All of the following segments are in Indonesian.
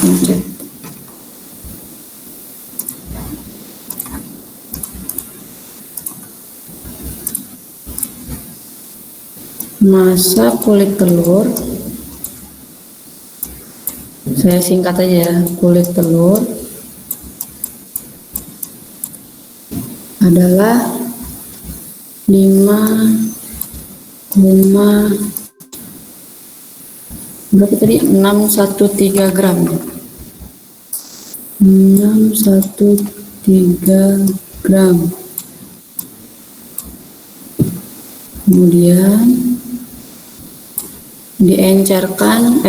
pencet. Masa kulit telur, saya singkat aja ya, kulit telur adalah 5, berapa tadi? 613 gram. 613 gram. Kemudian dilarutkan,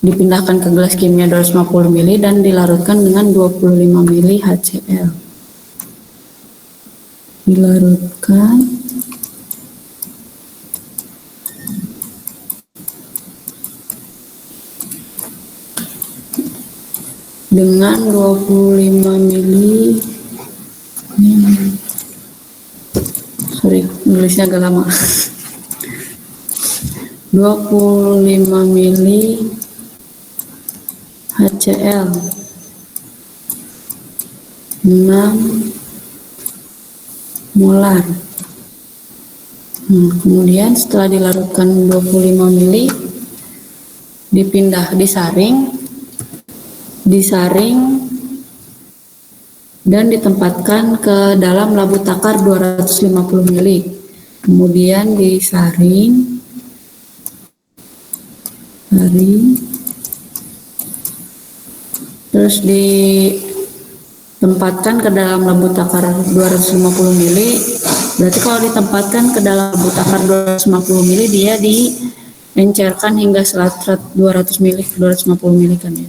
dipindahkan ke gelas kimia 250 ml dan dilarutkan dengan 25 ml HCl. Dilarutkan dengan 25 ml. Sorry, nulisnya agak lama. 25 ml HCl, 6 molar. Kemudian setelah dilarutkan 25 ml, disaring dan ditempatkan ke dalam labu takar 250 ml. Kemudian disaring, terus ditempatkan ke dalam labu takar 250 ml. Berarti kalau ditempatkan ke dalam labu takar 250 ml, dia diencerkan hingga selat 200 ml, 250 ml kan ya.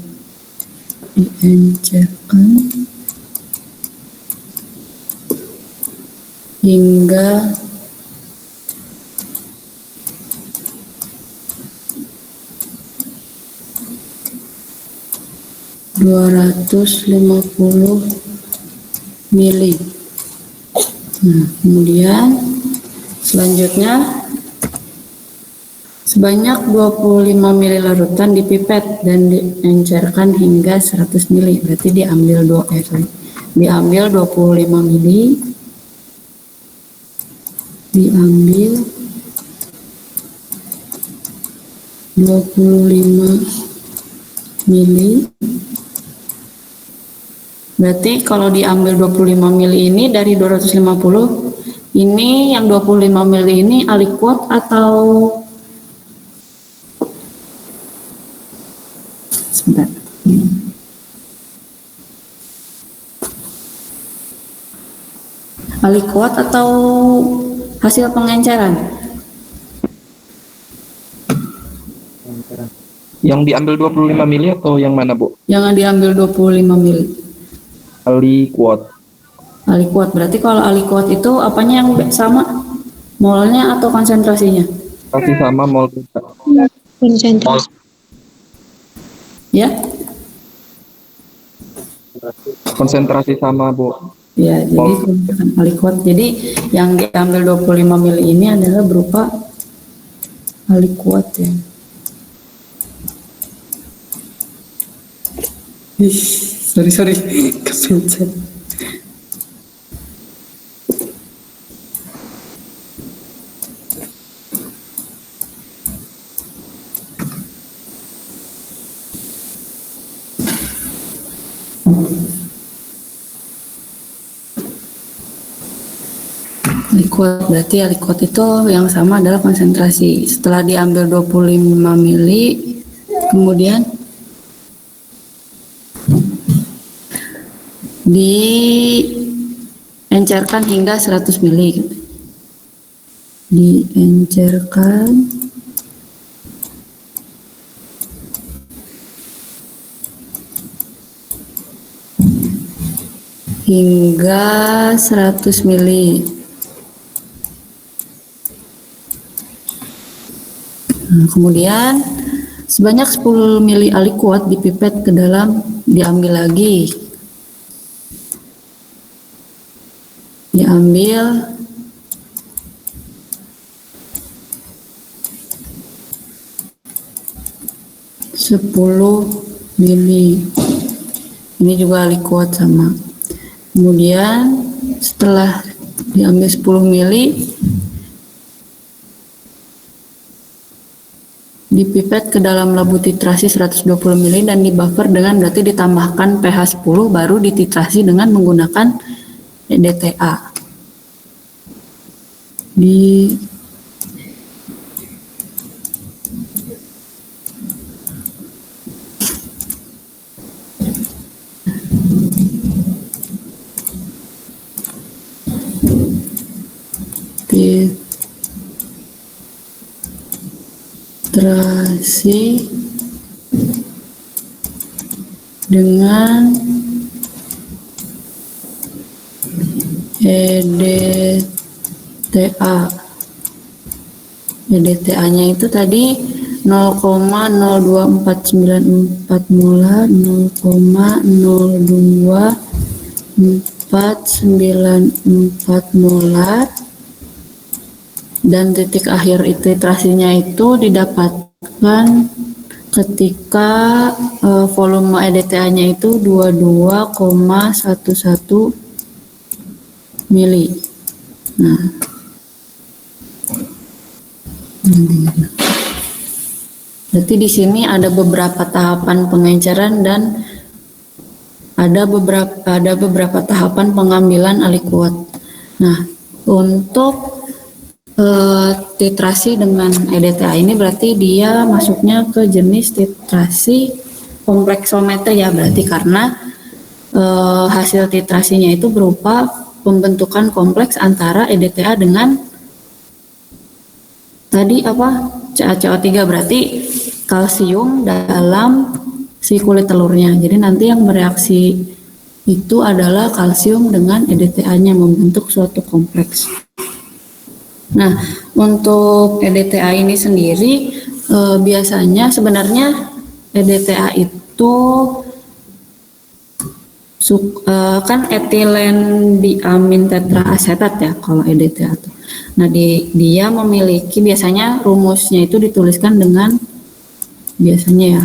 Diencerkan hingga mili. Nah, kemudian selanjutnya sebanyak 25 ml larutan dipipet dan diencerkan hingga 100 ml. Berarti diambil 25 ml. Diambil 25 mili. Berarti kalau diambil 25 mili ini dari 250, ini yang 25 mili ini aliquot atau sebentar. Aliquot atau hasil pengenceran? Yang diambil 25 mili atau yang mana, Bu? Yang diambil 25 mili. Aliquot. Aliquot. Berarti kalau aliquot itu apanya yang sama? Molnya atau konsentrasinya? Masih sama mol. Konsentrasi. Ya? Konsentrasi sama, Bu. Ya, jadi aliquot. Jadi yang diambil 25 mili ini adalah berupa aliquot ya. Sorry, kepencet. Aliquot, berarti aliquot itu yang sama adalah konsentrasi. Setelah diambil 25 mili, kemudian diencerkan hingga 100 mili. Diencerkan hingga 100 mili. Nah, kemudian sebanyak 10 mili aliquot dipipet ke dalam, diambil lagi. Diambil 10 mili. Ini juga liquid sama. Kemudian setelah diambil 10 mili, dipipet ke dalam labu titrasi 120 mili dan dibuffer dengan berarti ditambahkan pH 10 baru dititrasi dengan menggunakan EDTA. Di titrasi dengan EDTA. EDTA-nya itu tadi 0,02494 molar, 0,02494 molar, dan titik akhir titrasinya itu didapatkan ketika volume EDTA-nya itu 22,11 mili. Nah, berarti di sini ada beberapa tahapan pengenceran dan ada beberapa tahapan pengambilan aliquot. Nah, untuk titrasi dengan EDTA ini berarti dia masuknya ke jenis titrasi kompleksometer ya, berarti karena hasil titrasinya itu berupa pembentukan kompleks antara EDTA dengan tadi apa CaCO3, berarti kalsium dalam si kulit telurnya. Jadi nanti yang bereaksi itu adalah kalsium dengan EDTA-nya membentuk suatu kompleks. Nah, untuk EDTA ini sendiri biasanya sebenarnya EDTA itu kan etilen diamin tetraasetat ya kalau EDTA itu. Nah, dia memiliki biasanya rumusnya itu dituliskan dengan biasanya ya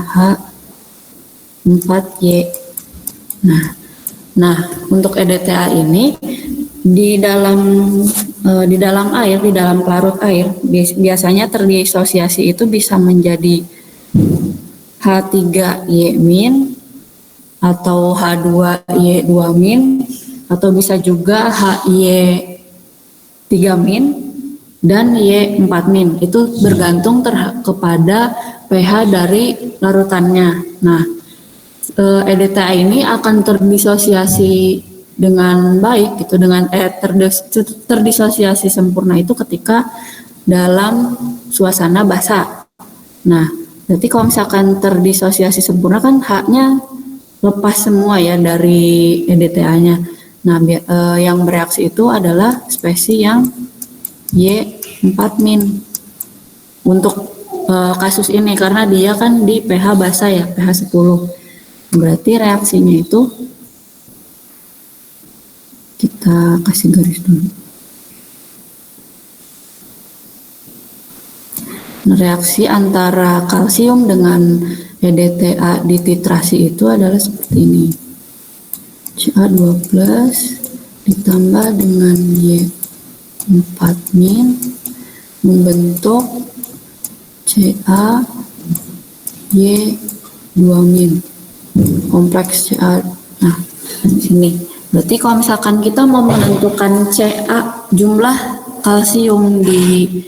H4Y. Nah, untuk EDTA ini di dalam air, di dalam larut air, biasanya terdisosiasi itu bisa menjadi H3Y- atau H2Y2- atau bisa juga HY3- dan Y4-. Itu bergantung kepada pH dari larutannya. Nah, EDTA ini akan terdisosiasi dengan baik gitu, dengan terdisosiasi sempurna itu ketika dalam suasana basah. Nah, berarti kalau misalkan terdisosiasi sempurna kan H-nya lepas semua ya dari EDTA-nya. Nah, yang bereaksi itu adalah spesies yang Y4- untuk kasus ini karena dia kan di pH basah ya, pH 10. Berarti reaksinya itu kita kasih garis dulu. Reaksi antara kalsium dengan EDTA di titrasi itu adalah seperti ini. Ca2+ ditambah dengan Y4- membentuk CaY2-. Kompleks Ca. Nah, sini. Berarti kalau misalkan kita mau menentukan Ca, jumlah kalsium di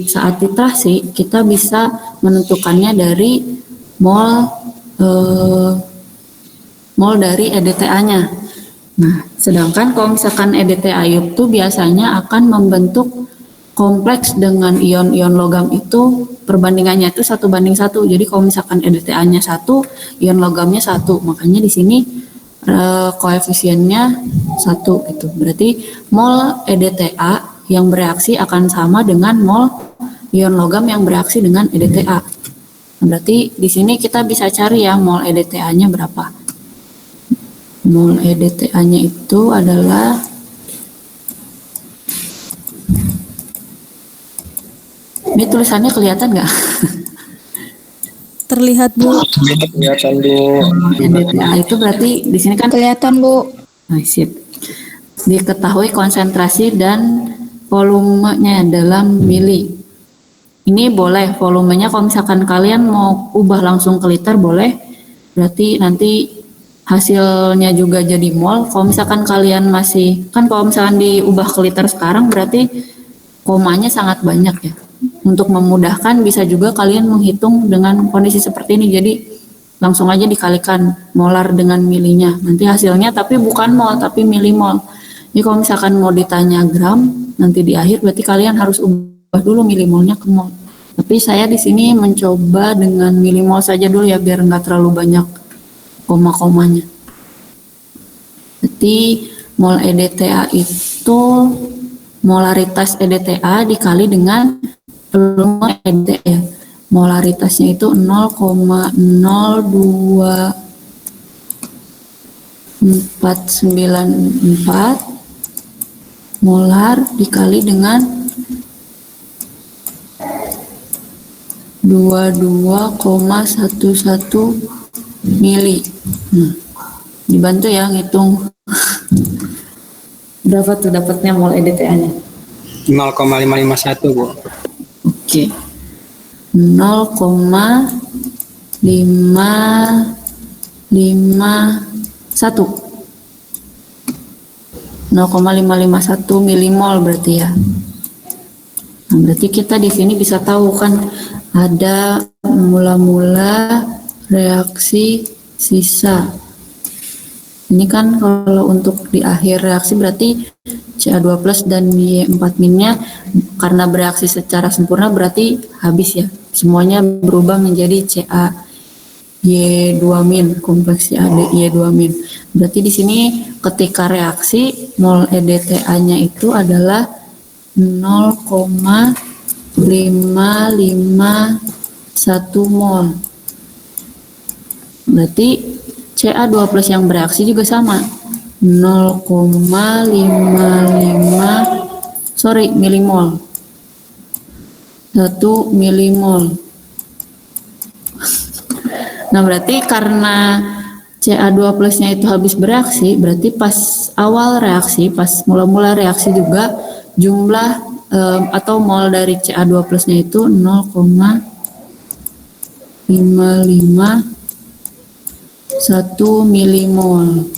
saat titrasi, kita bisa menentukannya dari mol dari EDTA-nya. Nah, sedangkan kalau misalkan EDTA itu biasanya akan membentuk kompleks dengan ion-ion logam itu perbandingannya itu 1:1. Jadi kalau misalkan EDTA-nya 1, ion logamnya 1. Makanya di sini koefisiennya 1 gitu. Berarti mol EDTA yang bereaksi akan sama dengan mol ion logam yang bereaksi dengan EDTA. Nah, berarti di sini kita bisa cari ya mol EDTA-nya berapa. Mol EDTA-nya itu adalah ini tulisannya kelihatan nggak? terlihat, Bu. Kelihatan Bu. EDTA itu berarti di sini kan Kelihatan, Bu. nah, sip. Diketahui konsentrasi dan volumenya dalam mili. Ini boleh volumenya kalau misalkan kalian mau ubah langsung ke liter boleh. Berarti nanti hasilnya juga jadi mol. Kalau misalkan kalian masih kan kalau misalkan diubah ke liter sekarang berarti komanya sangat banyak ya. Untuk memudahkan bisa juga kalian menghitung dengan kondisi seperti ini. Jadi langsung aja dikalikan molar dengan milinya. Nanti hasilnya tapi bukan mol tapi milimol. Jadi kalau misalkan mau ditanya gram nanti di akhir berarti kalian harus ubah dulu milimolnya ke mol. Tapi saya di sini mencoba dengan milimol saja dulu ya biar nggak terlalu banyak koma-komanya. Berarti mol EDTA itu molaritas EDTA dikali dengan volume EDTA ya. Molaritasnya itu 0,02494 molar dikali dengan 22,11 mili. Dibantu ya ngitung. Berapa tuh dapatnya mol EDTA-nya? 0,551 Bu. Oke. 0,551 milimol berarti ya. Nah, berarti kita di sini bisa tahu kan ada mula-mula reaksi sisa. Ini kan kalau untuk di akhir reaksi berarti Ca2+ dan Y4- karena bereaksi secara sempurna berarti habis ya. Semuanya berubah menjadi CaY2-, kompleks CaY2-. Berarti di sini ketika reaksi mol EDTA-nya itu adalah 0,551 mol. Berarti Ca2+ yang bereaksi juga sama 0,55 milimol 1 milimol. Nah berarti karena Ca2+ nya itu habis bereaksi berarti pas awal reaksi pas mula-mula reaksi juga jumlah atau mol dari Ca2+ nya itu 0,551 milimol.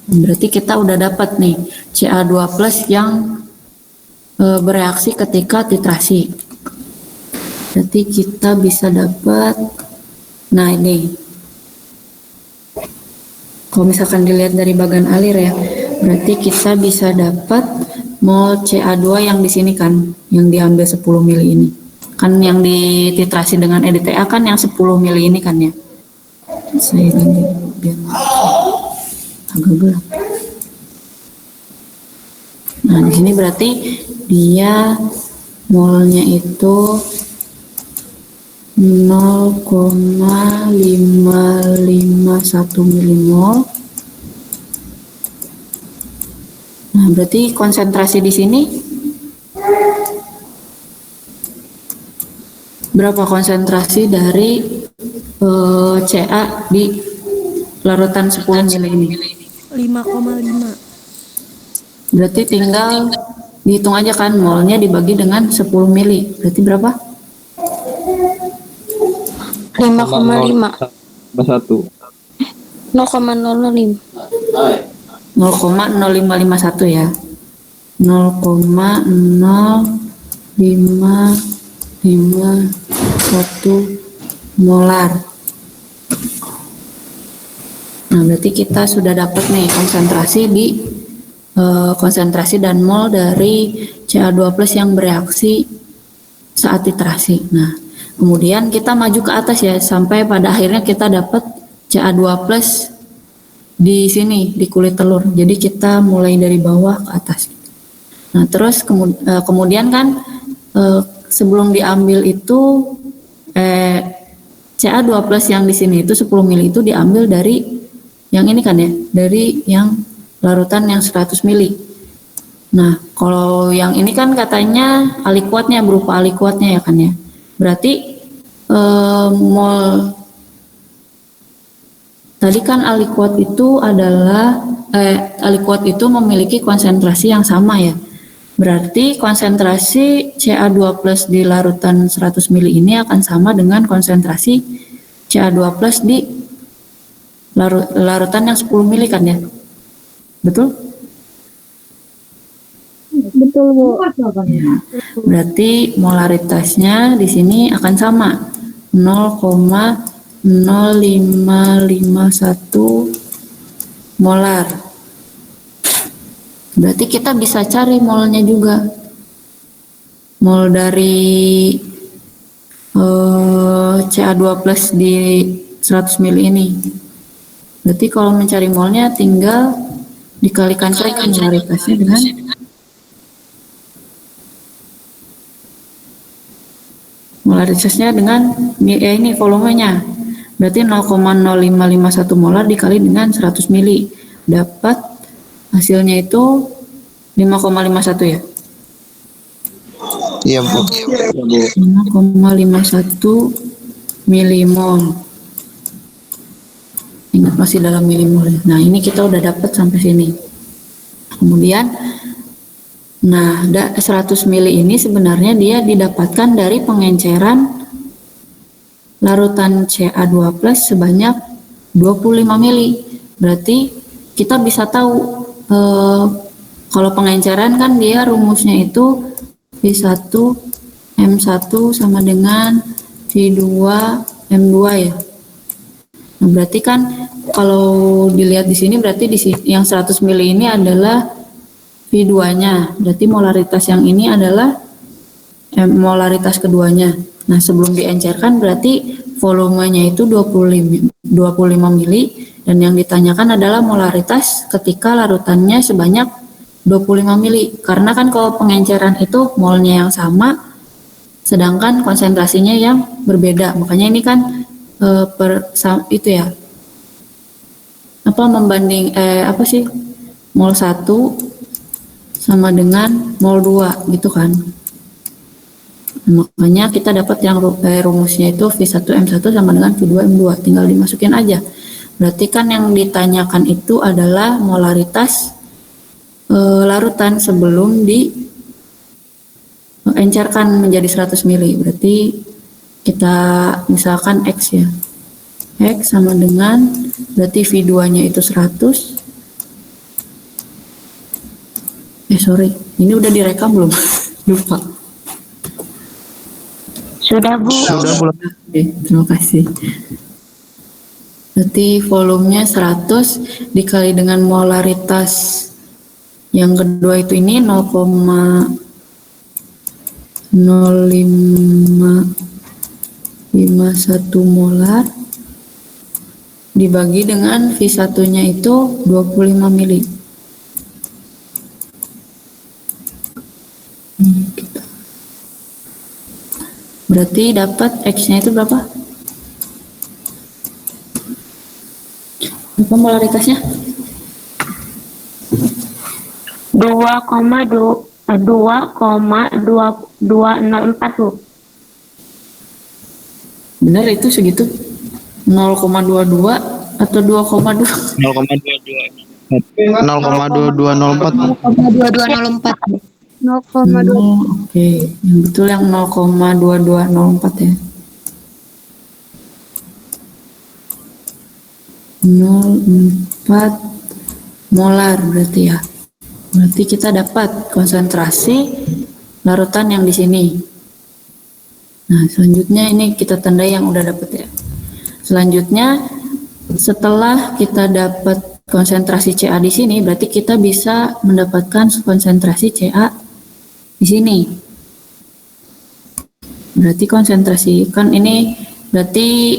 Berarti kita udah dapat nih Ca2+ yang bereaksi ketika titrasi. Berarti kita bisa dapat, nah ini kalau misalkan dilihat dari bagan alir ya, berarti kita bisa dapat mol Ca2 yang di sini kan, yang diambil 10 mili ini. Kan yang dititrasi dengan EDTA kan yang 10 mili ini kan ya. Saya ganti biar agak gelap. Nah, di sini berarti dia molnya itu 0,551 milimol. Nah, berarti konsentrasi di sini berapa konsentrasi dari Ca di larutan 10 mili ini? 5,5. Berarti tinggal dihitung aja kan molnya dibagi dengan 10 mili. Berarti berapa? 5,5. 1. 0,05. 0,0551 ya. 0,0551 molar. Nah, berarti kita sudah dapat nih konsentrasi dan mol dari Ca2+ yang bereaksi saat titrasi. Nah, kemudian kita maju ke atas ya sampai pada akhirnya kita dapat Ca2+ di sini di kulit telur. Jadi kita mulai dari bawah ke atas. Nah, terus kemudian kan sebelum diambil itu Ca2+ yang di sini itu 10 mili itu diambil dari yang ini kan ya, dari yang larutan yang 100 mili. Nah, kalau yang ini kan katanya alikuatnya berupa alikuatnya ya kan ya. Berarti mol tadi kan aliquot itu adalah aliquot itu memiliki konsentrasi yang sama ya. Berarti konsentrasi Ca2 plus di larutan 100 ml ini akan sama dengan konsentrasi Ca2 plus di larutan yang 10 ml kan ya? Betul? Betul, Bu. Berarti molaritasnya di sini akan sama 0,0551 molar. Berarti kita bisa cari molnya juga. Mol dari Ca2 plus di 100 ml ini. Berarti kalau mencari molnya tinggal dikalikan saja molaritasnya dengan ini volumenya. Berarti 0,0551 molar dikali dengan 100 mili. Dapat hasilnya itu 5,51 ya? Iya, Bu. 5,51 milimol. Ingat masih dalam milimol. Nah, ini kita udah dapat sampai sini. Kemudian 100 mili ini sebenarnya dia didapatkan dari pengenceran larutan Ca2 plus sebanyak 25 mili. Berarti kita bisa tahu kalau pengenceran kan dia rumusnya itu V1 M1 sama dengan V2 M2 ya. Nah, berarti kan kalau dilihat di sini berarti yang 100 mili ini adalah V2-nya. Berarti molaritas yang ini adalah molaritas keduanya. Nah, sebelum diencerkan berarti volumenya itu 25 mili dan yang ditanyakan adalah molaritas ketika larutannya sebanyak 25 mili. Karena kan kalau pengenceran itu molnya yang sama sedangkan konsentrasinya yang berbeda. Makanya ini kan itu ya. Mol 1 sama dengan mol 2 gitu kan. Makanya kita dapat yang rumusnya itu V1M1 sama dengan V2M2, tinggal dimasukin aja. Berarti kan yang ditanyakan itu adalah molaritas larutan sebelum diencerkan menjadi 100 mili. Berarti kita misalkan X ya. X sama dengan berarti V2-nya itu 100. Ini udah direkam belum? Lupa. Sudah, Bu. Sudah, Bu. Oke, terima kasih. Berarti volumenya 100 dikali dengan molaritas yang kedua itu ini 0,0551 molar dibagi dengan V1-nya itu 25 mili. Berarti dapat X-nya itu berapa? Berapa molaritasnya? 2,2204, Bu. Benar itu segitu? 0,22 atau 2,2? 0,2204. 0,2204. 0,2. Oke, yang betul yang 0,2204 ya. 0,4 molar berarti ya. Berarti kita dapat konsentrasi larutan yang di sini. Nah, selanjutnya ini kita tandai yang udah dapat ya. Selanjutnya setelah kita dapat konsentrasi Ca di sini, berarti kita bisa mendapatkan konsentrasi Ca di sini. Berarti konsentrasi kan ini berarti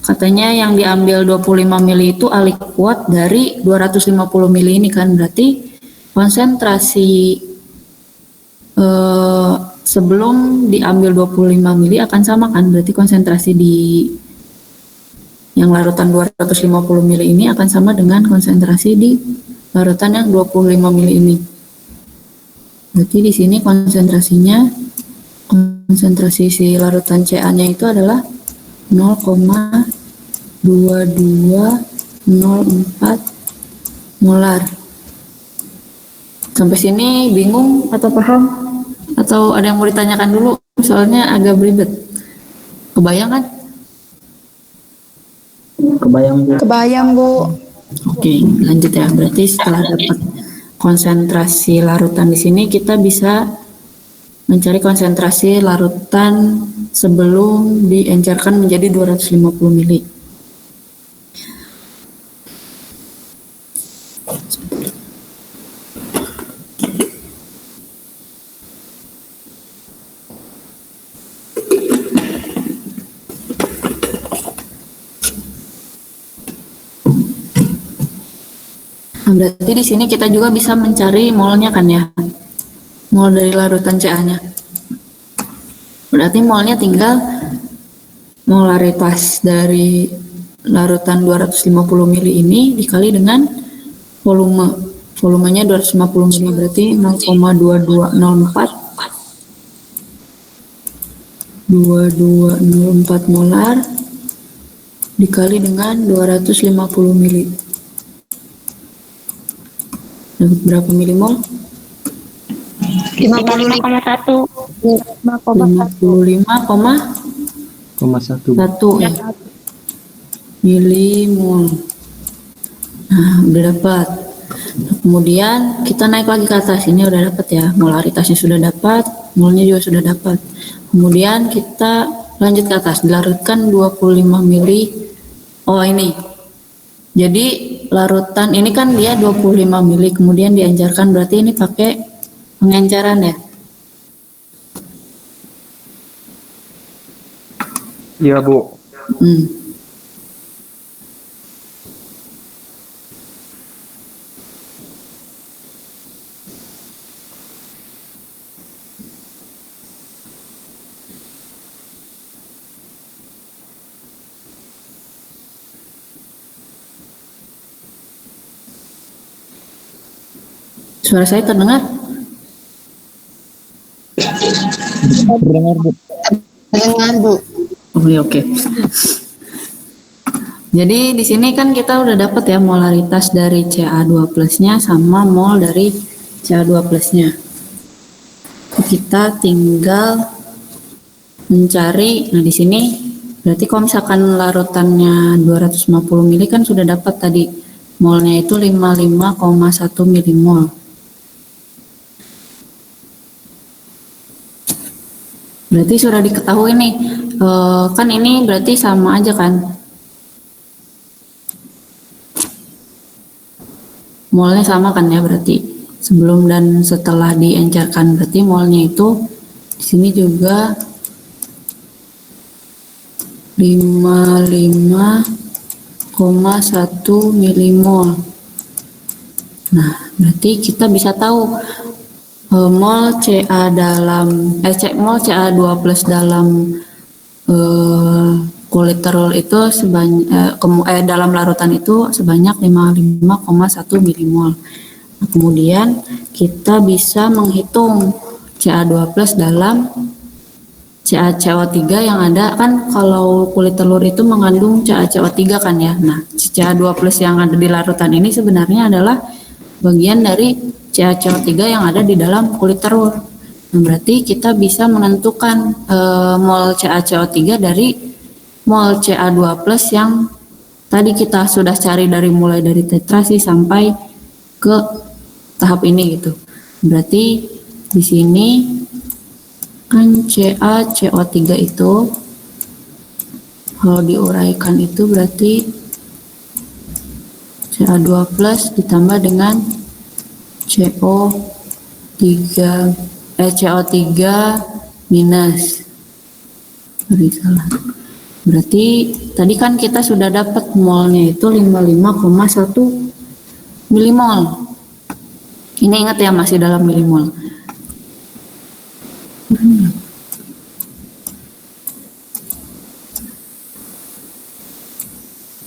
katanya yang diambil 25 mili itu aliquot dari 250 mili ini kan, berarti konsentrasi sebelum diambil 25 mili akan sama kan, berarti konsentrasi di yang larutan 250 mili ini akan sama dengan konsentrasi di larutan yang 25 mili ini. Berarti di sini konsentrasinya konsentrasi si larutan Ca-nya itu adalah 0,2204 molar. Sampai sini bingung atau paham? Atau ada yang mau ditanyakan dulu? Soalnya agak beribet. Kebayang kan? Kebayang, Bu. Oke, lanjut ya. Berarti setelah dapat konsentrasi larutan di sini, kita bisa mencari konsentrasi larutan sebelum diencerkan menjadi 250 mili. Nah, berarti di sini kita juga bisa mencari molnya kan ya, mol dari larutan Ca-nya. Berarti molnya tinggal molaritas dari larutan 250 mili ini dikali dengan volume. Volumenya 250 mili, berarti 0,2204 molar dikali dengan 250 mili. Dapat berapa milimol? 55,1. 55,1 ya. Milimol. Nah, udah dapat. Nah, kemudian kita naik lagi ke atas. Ini udah dapat ya, molaritasnya sudah dapat, molnya juga sudah dapat. Kemudian kita lanjut ke atas, dilarutkan 25 mili. Oh, ini. Jadi larutan ini kan dia 25 mili, kemudian diencerkan, berarti ini pakai pengenceran ya. Iya, Bu. Suara saya terdengar? Dengar, Bu. Oke. Jadi di sini kan kita udah dapat ya molaritas dari Ca2 plusnya sama mol dari Ca2 plusnya. Kita tinggal mencari. Nah, di sini berarti kalau misalkan larutannya 250 mili kan sudah dapat tadi molnya itu 55,1 milimol. Berarti sudah diketahui nih, kan ini berarti sama aja kan? Molnya sama kan ya, berarti sebelum dan setelah diencerkan, berarti molnya itu di sini juga 55,1 milimol. Nah, berarti kita bisa tahu mol Ca dalam mol Ca2 plus dalam kuliterol itu dalam larutan itu sebanyak 55,1 milimol. Nah, kemudian kita bisa menghitung Ca2 plus dalam CaCO3 yang ada kan, kalau kulit telur itu mengandung CaCO3 kan ya. Nah, Ca2 plus yang ada di larutan ini sebenarnya adalah bagian dari CaCO3 yang ada di dalam kulit telur. Nah, berarti kita bisa menentukan mol CaCO3 dari mol Ca2 plus yang tadi kita sudah cari dari mulai dari tetrasi sampai ke tahap ini gitu. Berarti di sini kan CaCO3 itu kalau diuraikan itu berarti Ca2 plus ditambah dengan CO3 minus. Berarti tadi kan kita sudah dapat molnya itu 55,1 milimol. Ini ingat ya, masih dalam milimol.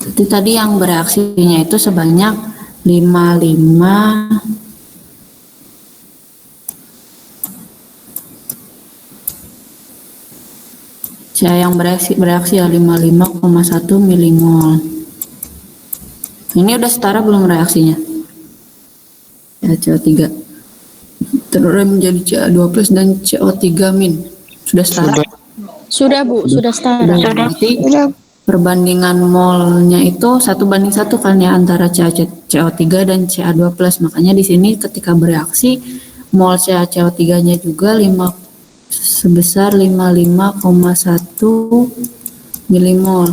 Jadi tadi yang bereaksinya itu sebanyak 55 CA yang bereaksi ya 55,1 milimol. Ini udah setara belum reaksinya? CO3 terurem menjadi Ca2+ dan CO3- sudah setara? Sudah Bu, sudah setara. Berarti perbandingan molnya itu 1:1 kan ya antara CO3 dan Ca2+. Makanya di sini ketika bereaksi mol CaCO3-nya juga sebesar 55,1 milimol.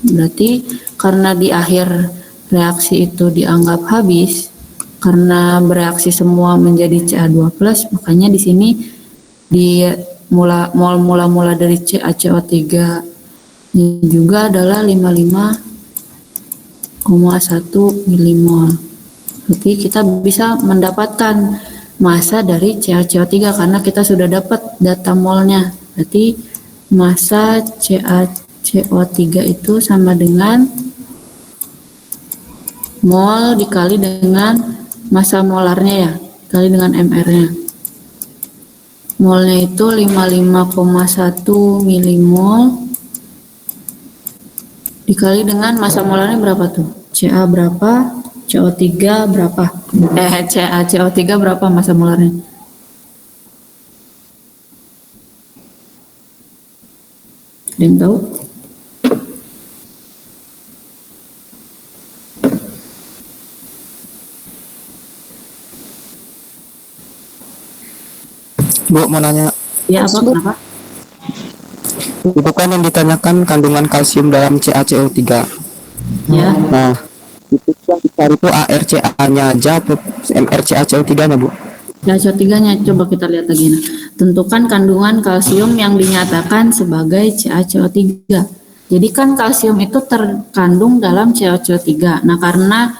Berarti karena di akhir reaksi itu dianggap habis karena bereaksi semua menjadi Ca2+, makanya di sini di mula dari CaCO3 juga adalah 55,1 milimol. Berarti kita bisa mendapatkan massa dari CaCO3 karena kita sudah dapat data molnya. Berarti massa CaCO3 itu sama dengan mol dikali dengan massa molarnya ya, dikali dengan MR-nya. Molnya itu 55,1 milimol dikali dengan massa molarnya berapa tuh? Ca berapa? CO3 berapa? CaCO3 berapa massa molarnya? Ada yang tahu? Bu, mau nanya, Ya apa? Kenapa? itu kan yang ditanyakan kandungan kalsium dalam CaCO3. Ya. Nah, itu yang dicari itu ARCA-nya aja, MRCaCO3-nya Bu. CaCO3-nya coba kita lihat lagi. Nah, tentukan kandungan kalsium yang dinyatakan sebagai CaCO3. Jadi kan kalsium itu terkandung dalam CaCO3. Nah, karena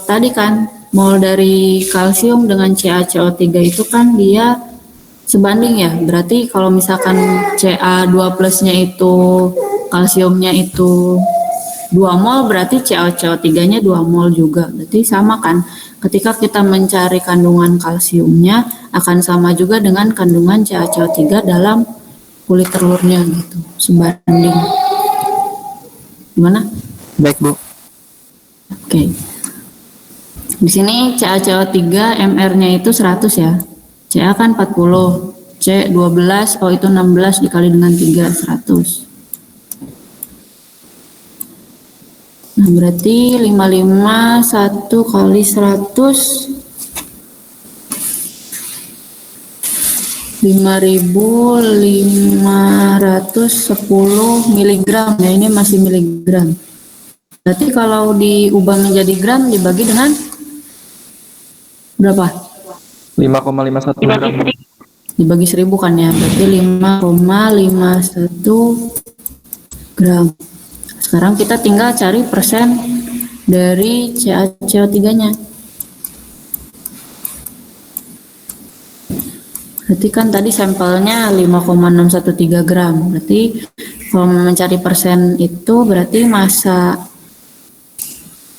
tadi kan mol dari kalsium dengan CaCO3 itu kan dia sebanding ya. Berarti kalau misalkan Ca2+-nya itu kalsiumnya itu 2 mol, berarti CaCO3-nya 2 mol juga. Berarti sama kan? Ketika kita mencari kandungan kalsiumnya akan sama juga dengan kandungan CaCO3 dalam kulit telurnya gitu. Sebanding. Gimana? Baik Bu. Oke. Di sini CaCO3 MR-nya itu 100 ya. Ca kan 40, C12, oh itu 16 dikali dengan 3, 100. Nah, berarti 55 1 kali 100 5.510 miligram ya, ini masih miligram. Berarti kalau diubah menjadi gram dibagi dengan berapa? 5,51 gram. Dibagi 1000 kan ya, berarti 5,51 gram. Sekarang kita tinggal cari persen dari CaCO3-nya. Berarti kan tadi sampelnya 5,613 gram. Berarti kalau mencari persen itu berarti massa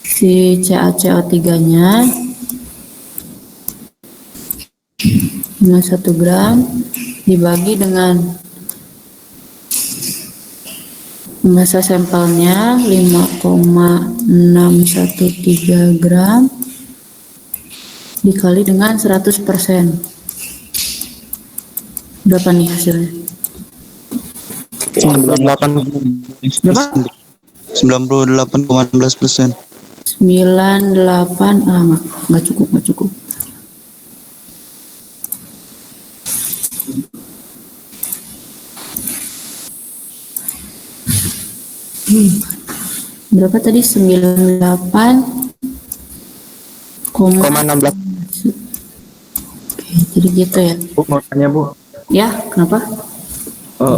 si CaCO3-nya 1 gram dibagi dengan massa sampelnya 5,613 gram dikali dengan 100%. Berapa nih hasilnya? 98,16%. 98, nggak cukup. Berapa tadi? 98,16. Oke, jadi gitu ya. Bu, mau tanya Bu, Ya, kenapa?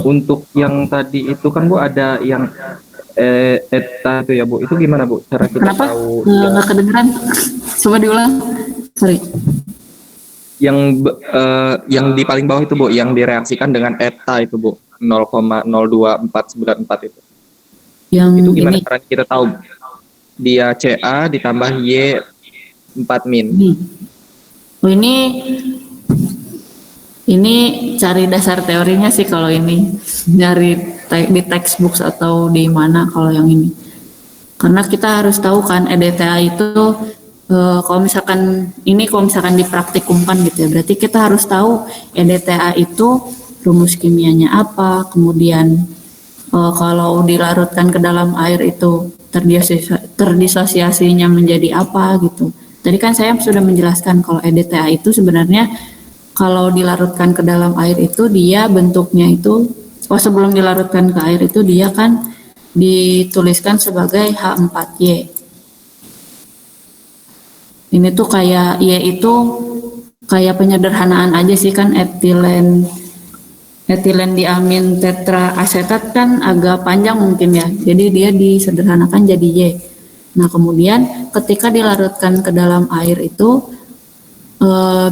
untuk yang tadi itu kan Bu ada yang eta itu ya Bu, itu gimana Bu cara kita Kenapa? tahu Nggak kedengeran. Coba diulang. Sorry. yang di paling bawah itu Bu, yang direaksikan dengan eta itu Bu, 0,02494 itu. Yang Itu gimana ini. cara kita tahu dia Ca ditambah Y 4 min? Oh, ini Ini cari dasar teorinya sih kalau ini, nyari di textbook atau di mana kalau yang ini. Karena kita harus tahu kan EDTA itu kalau misalkan dipraktikumkan gitu ya, berarti kita harus tahu EDTA itu rumus kimianya apa, kemudian kalau dilarutkan ke dalam air itu terdisosiasinya menjadi apa gitu. Tadi kan saya sudah menjelaskan kalau EDTA itu sebenarnya kalau dilarutkan ke dalam air itu dia bentuknya itu, sebelum dilarutkan ke air itu dia kan dituliskan sebagai H4Y. Ini tuh kayak Y itu kayak penyederhanaan aja sih kan, etilen diamin tetraasetat kan agak panjang mungkin ya. Jadi dia disederhanakan jadi Y. Nah, kemudian ketika dilarutkan ke dalam air itu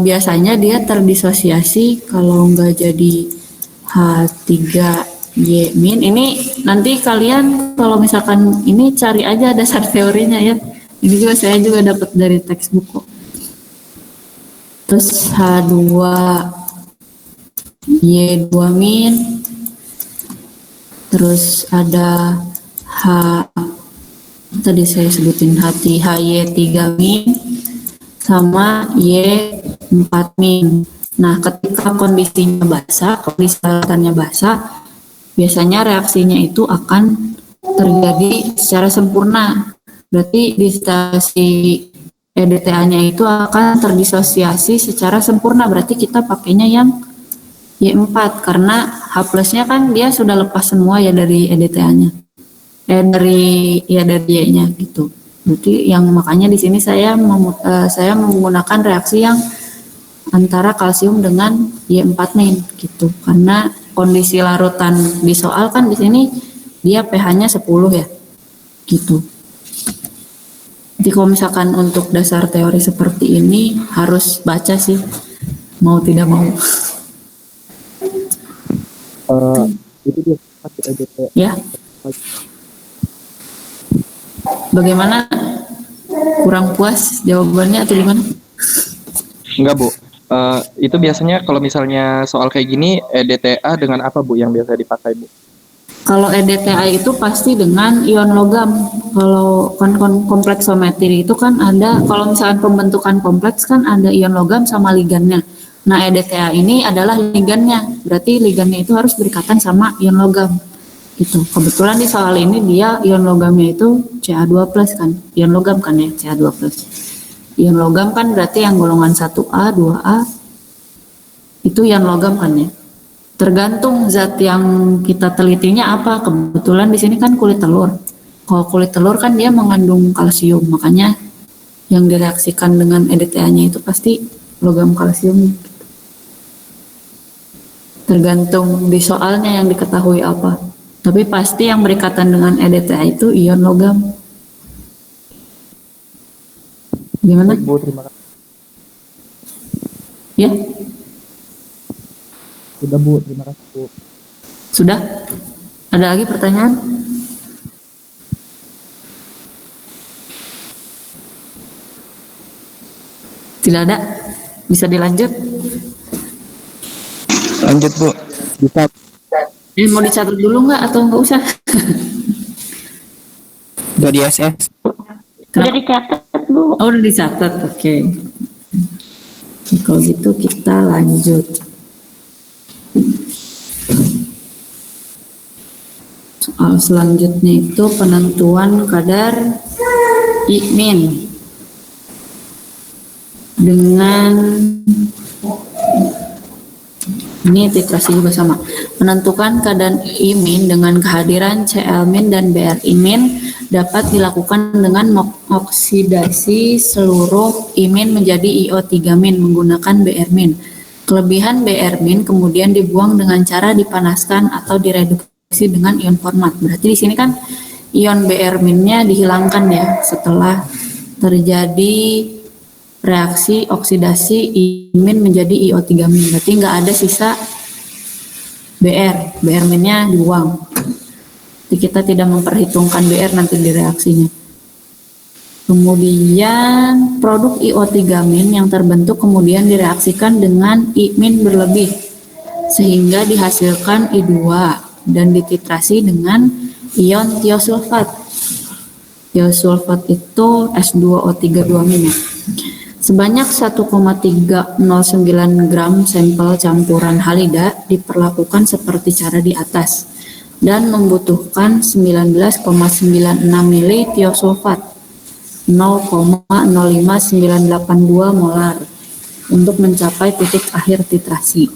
biasanya dia terdisosiasi kalau nggak jadi H3Y-. Ini nanti kalian kalau misalkan ini cari aja dasar teorinya ya. Ini juga saya juga dapat dari textbook kok. Terus H2Y2-. Terus ada tadi saya sebutin HY3-. Sama Y4-. Nah, ketika kondisi larutannya basah, biasanya reaksinya itu akan terjadi secara sempurna. Berarti disosiasi EDTA-nya itu akan terdisosiasi secara sempurna. Berarti kita pakainya yang Y4 karena H+-nya kan dia sudah lepas semua ya dari EDTA-nya. Dari Y-nya gitu. Berarti yang makanya di sini saya menggunakan reaksi yang antara kalsium dengan Y4- gitu. Karena kondisi larutan di soal kan di sini dia pH-nya 10 ya. Gitu. Jadi kalau misalkan untuk dasar teori seperti ini harus baca sih, mau tidak mau. Itu dia pakai EDTA. Ya. Bagaimana? Kurang puas jawabannya atau gimana? Enggak, Bu. Itu biasanya kalau misalnya soal kayak gini, EDTA dengan apa, Bu, yang biasa dipakai, Bu? Kalau EDTA itu pasti dengan ion logam. Kalau kan kompleksometri itu kan ada, kalau misalkan pembentukan kompleks kan ada ion logam sama ligannya. Nah, EDTA ini adalah ligannya. Berarti ligannya itu harus berikatan sama ion logam. Gitu. Kebetulan di soal ini dia ion logamnya itu Ca2+ kan. Ion logam kan ya, Ca2+. Ion logam kan berarti yang golongan 1A, 2A itu ion logam kan ya. Tergantung zat yang kita telitinya apa. Kebetulan di sini kan kulit telur. Kalau kulit telur kan dia mengandung kalsium, makanya yang direaksikan dengan EDTA-nya itu pasti logam kalsium. Tergantung di soalnya yang diketahui apa. Tapi pasti yang berikatan dengan EDTA itu ion logam. Gimana? Bu, terima kasih. Ya? Sudah, Bu, terima kasih, Bu. Sudah? Ada lagi pertanyaan? Tidak ada? Bisa dilanjut? Lanjut, Bu. Bisa. Mau dicatat dulu nggak atau nggak usah? Udah di SS. Udah dicatat, Bu. Oh, udah dicatat, oke. Kalau gitu kita lanjut. Soal selanjutnya itu penentuan kadar I-min dengan ini titrasi juga sama. Menentukan kadar I- dengan kehadiran Cl- dan Br- dapat dilakukan dengan oksidasi seluruh I- menjadi IO3- menggunakan Br-. Kelebihan Br- kemudian dibuang dengan cara dipanaskan atau direduksi dengan ion format. Berarti di sini kan ion Br-nya dihilangkan ya setelah terjadi reaksi oksidasi I- menjadi IO3-. Berarti nggak ada sisa Br-nya dibuang. Jadi kita tidak memperhitungkan Br nanti di reaksinya. Kemudian produk IO3- yang terbentuk kemudian direaksikan dengan I- berlebih sehingga dihasilkan I2 dan dititrasi dengan ion tiosulfat. Tiosulfat itu S2O3 ya. Sebanyak 1,309 gram sampel campuran halida diperlakukan seperti cara di atas dan membutuhkan 19,96 ml tiosulfat 0,05982 molar untuk mencapai titik akhir titrasi.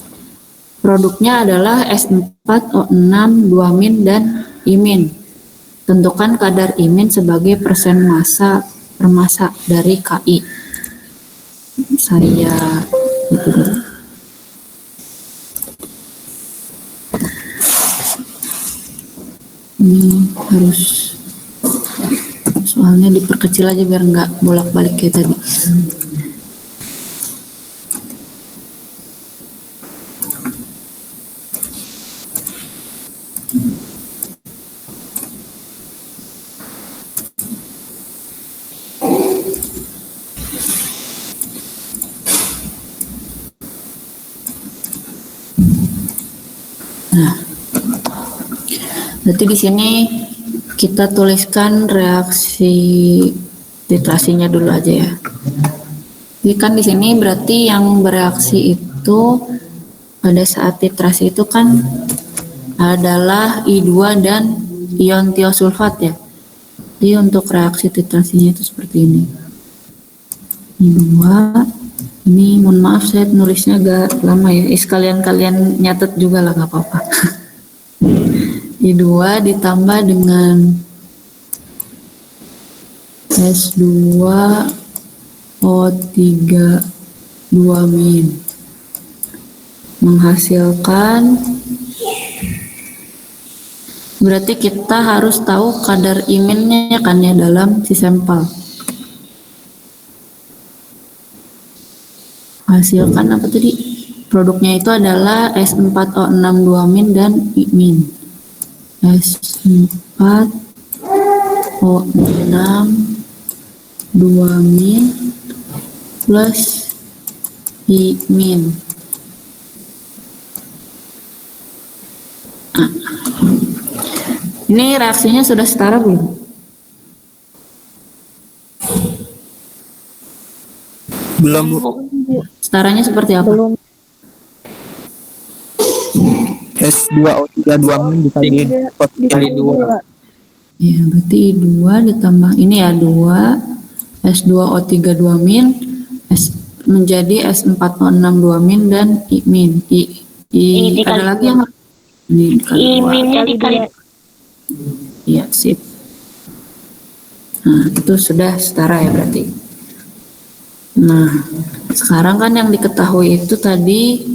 Produknya adalah S4O6-2-min dan imin. Tentukan kadar imin sebagai persen massa per massa dari KI. Saya itu dulu. Ini harus soalnya diperkecil aja biar nggak bolak-balik kayak tadi. Nah, berarti di sini kita tuliskan reaksi titrasinya dulu aja ya. Jadi kan di sini berarti yang bereaksi itu pada saat titrasi itu kan adalah I2 dan ion tiosulfat ya. Jadi untuk reaksi titrasinya itu seperti ini. I2, ini mohon maaf saya nulisnya agak lama ya. Sekalian kalian nyatet juga lah, nggak apa-apa. I2 ditambah dengan S2O3 2-min menghasilkan, berarti kita harus tahu kadar iminnya kan ya dalam si sampel. Hasilkan apa tadi? Produknya itu adalah S4O6 2-min dan imin. S4O6 2-min plus imin. Ini reaksinya sudah setara belum? Belum, Bu. Setaranya seperti apa? S2O3 2-min dikali Kali 2. Ya, berarti I2 ditambah ini ya 2 S2O3 2-min menjadi S4O6 2-min dan I-min. Ada lagi yang ini dikali 2. Iminnya dikali. Iya, sip. Nah, itu sudah setara ya berarti. Nah, sekarang kan yang diketahui itu tadi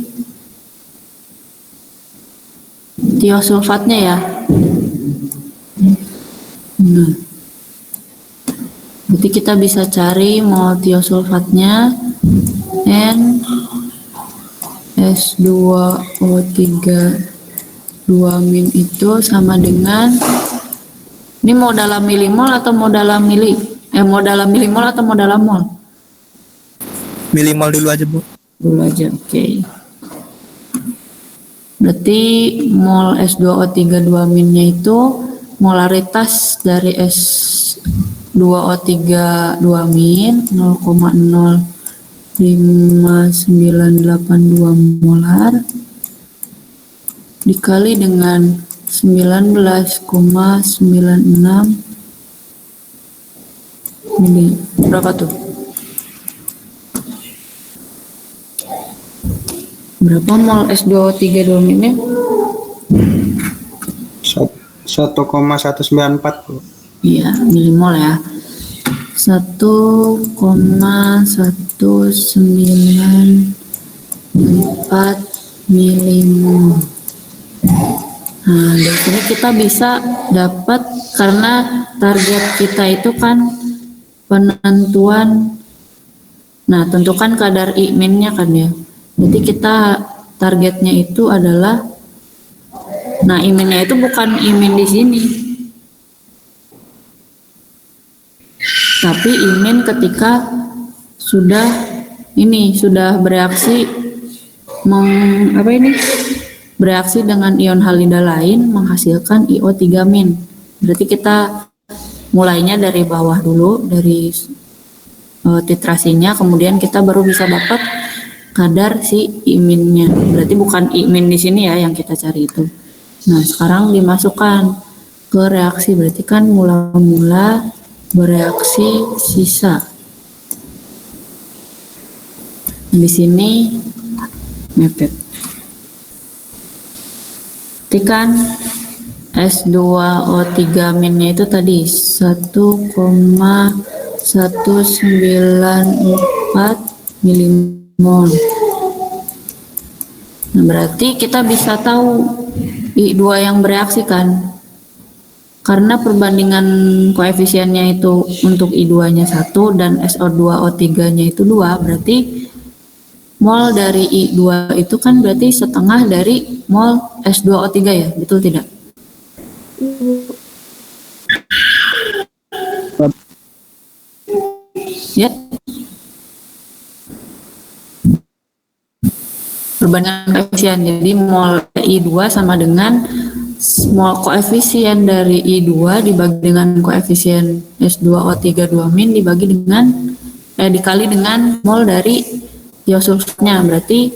tiosulfatnya ya. Nah, berarti kita bisa cari mol tiosulfatnya N S2O3 2-min itu sama dengan, ini mau dalam milimol atau mau dalam mau dalam milimol atau mau dalam mol? milimol dulu aja, Bu. Dulu aja, oke. Berarti mol S2O3 2-minnya itu molaritas dari S2O3 2-min 0,05982 molar dikali dengan 19,96 mili. Berapa tuh? Berapa mol S2O3 2-minnya? 1,194, Bu. Iya, milimol ya. 1,194 milimol. Nah, dari sini kita bisa dapat, karena target kita itu kan penentuan. Nah, tentukan kadar I-minnya kan ya. Jadi kita targetnya itu adalah, nah iminnya itu bukan imin di sini, tapi imin ketika sudah bereaksi bereaksi dengan ion halida lain menghasilkan IO3-. Berarti kita mulainya dari bawah dulu, dari titrasinya, kemudian kita baru bisa dapat kadar si iminnya. Berarti bukan imin di sini ya yang kita cari itu. Nah, sekarang dimasukkan ke reaksi, berarti kan mula-mula bereaksi sisa. Di sini mepet. Ketikkan S2O3-nya itu tadi 1,194 milimol. Nah, berarti kita bisa tahu I2 yang bereaksi kan? Karena perbandingan koefisiennya itu untuk I2-nya 1 dan SO2O3-nya itu 2, berarti mol dari I2 itu kan berarti setengah dari mol S2O3 ya, betul tidak? Ya. Perbandingan koefisien, jadi mol I2 sama dengan mol koefisien dari I2 dibagi dengan koefisien S2O3 2- dibagi dengan dikali dengan mol dari tiosulfatnya. Berarti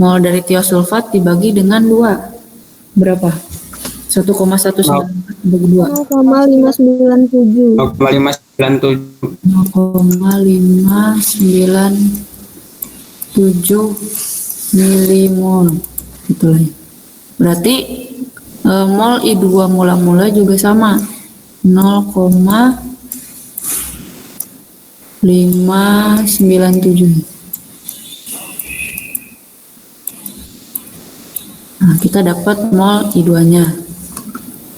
mol dari tiosulfat dibagi dengan 2 berapa? 1,194 bagi 2. 0,597. 0,597 milimol. Itulah ya. Berarti mol I2 mula-mula juga sama 0,597. Nah, kita dapat mol I2-nya.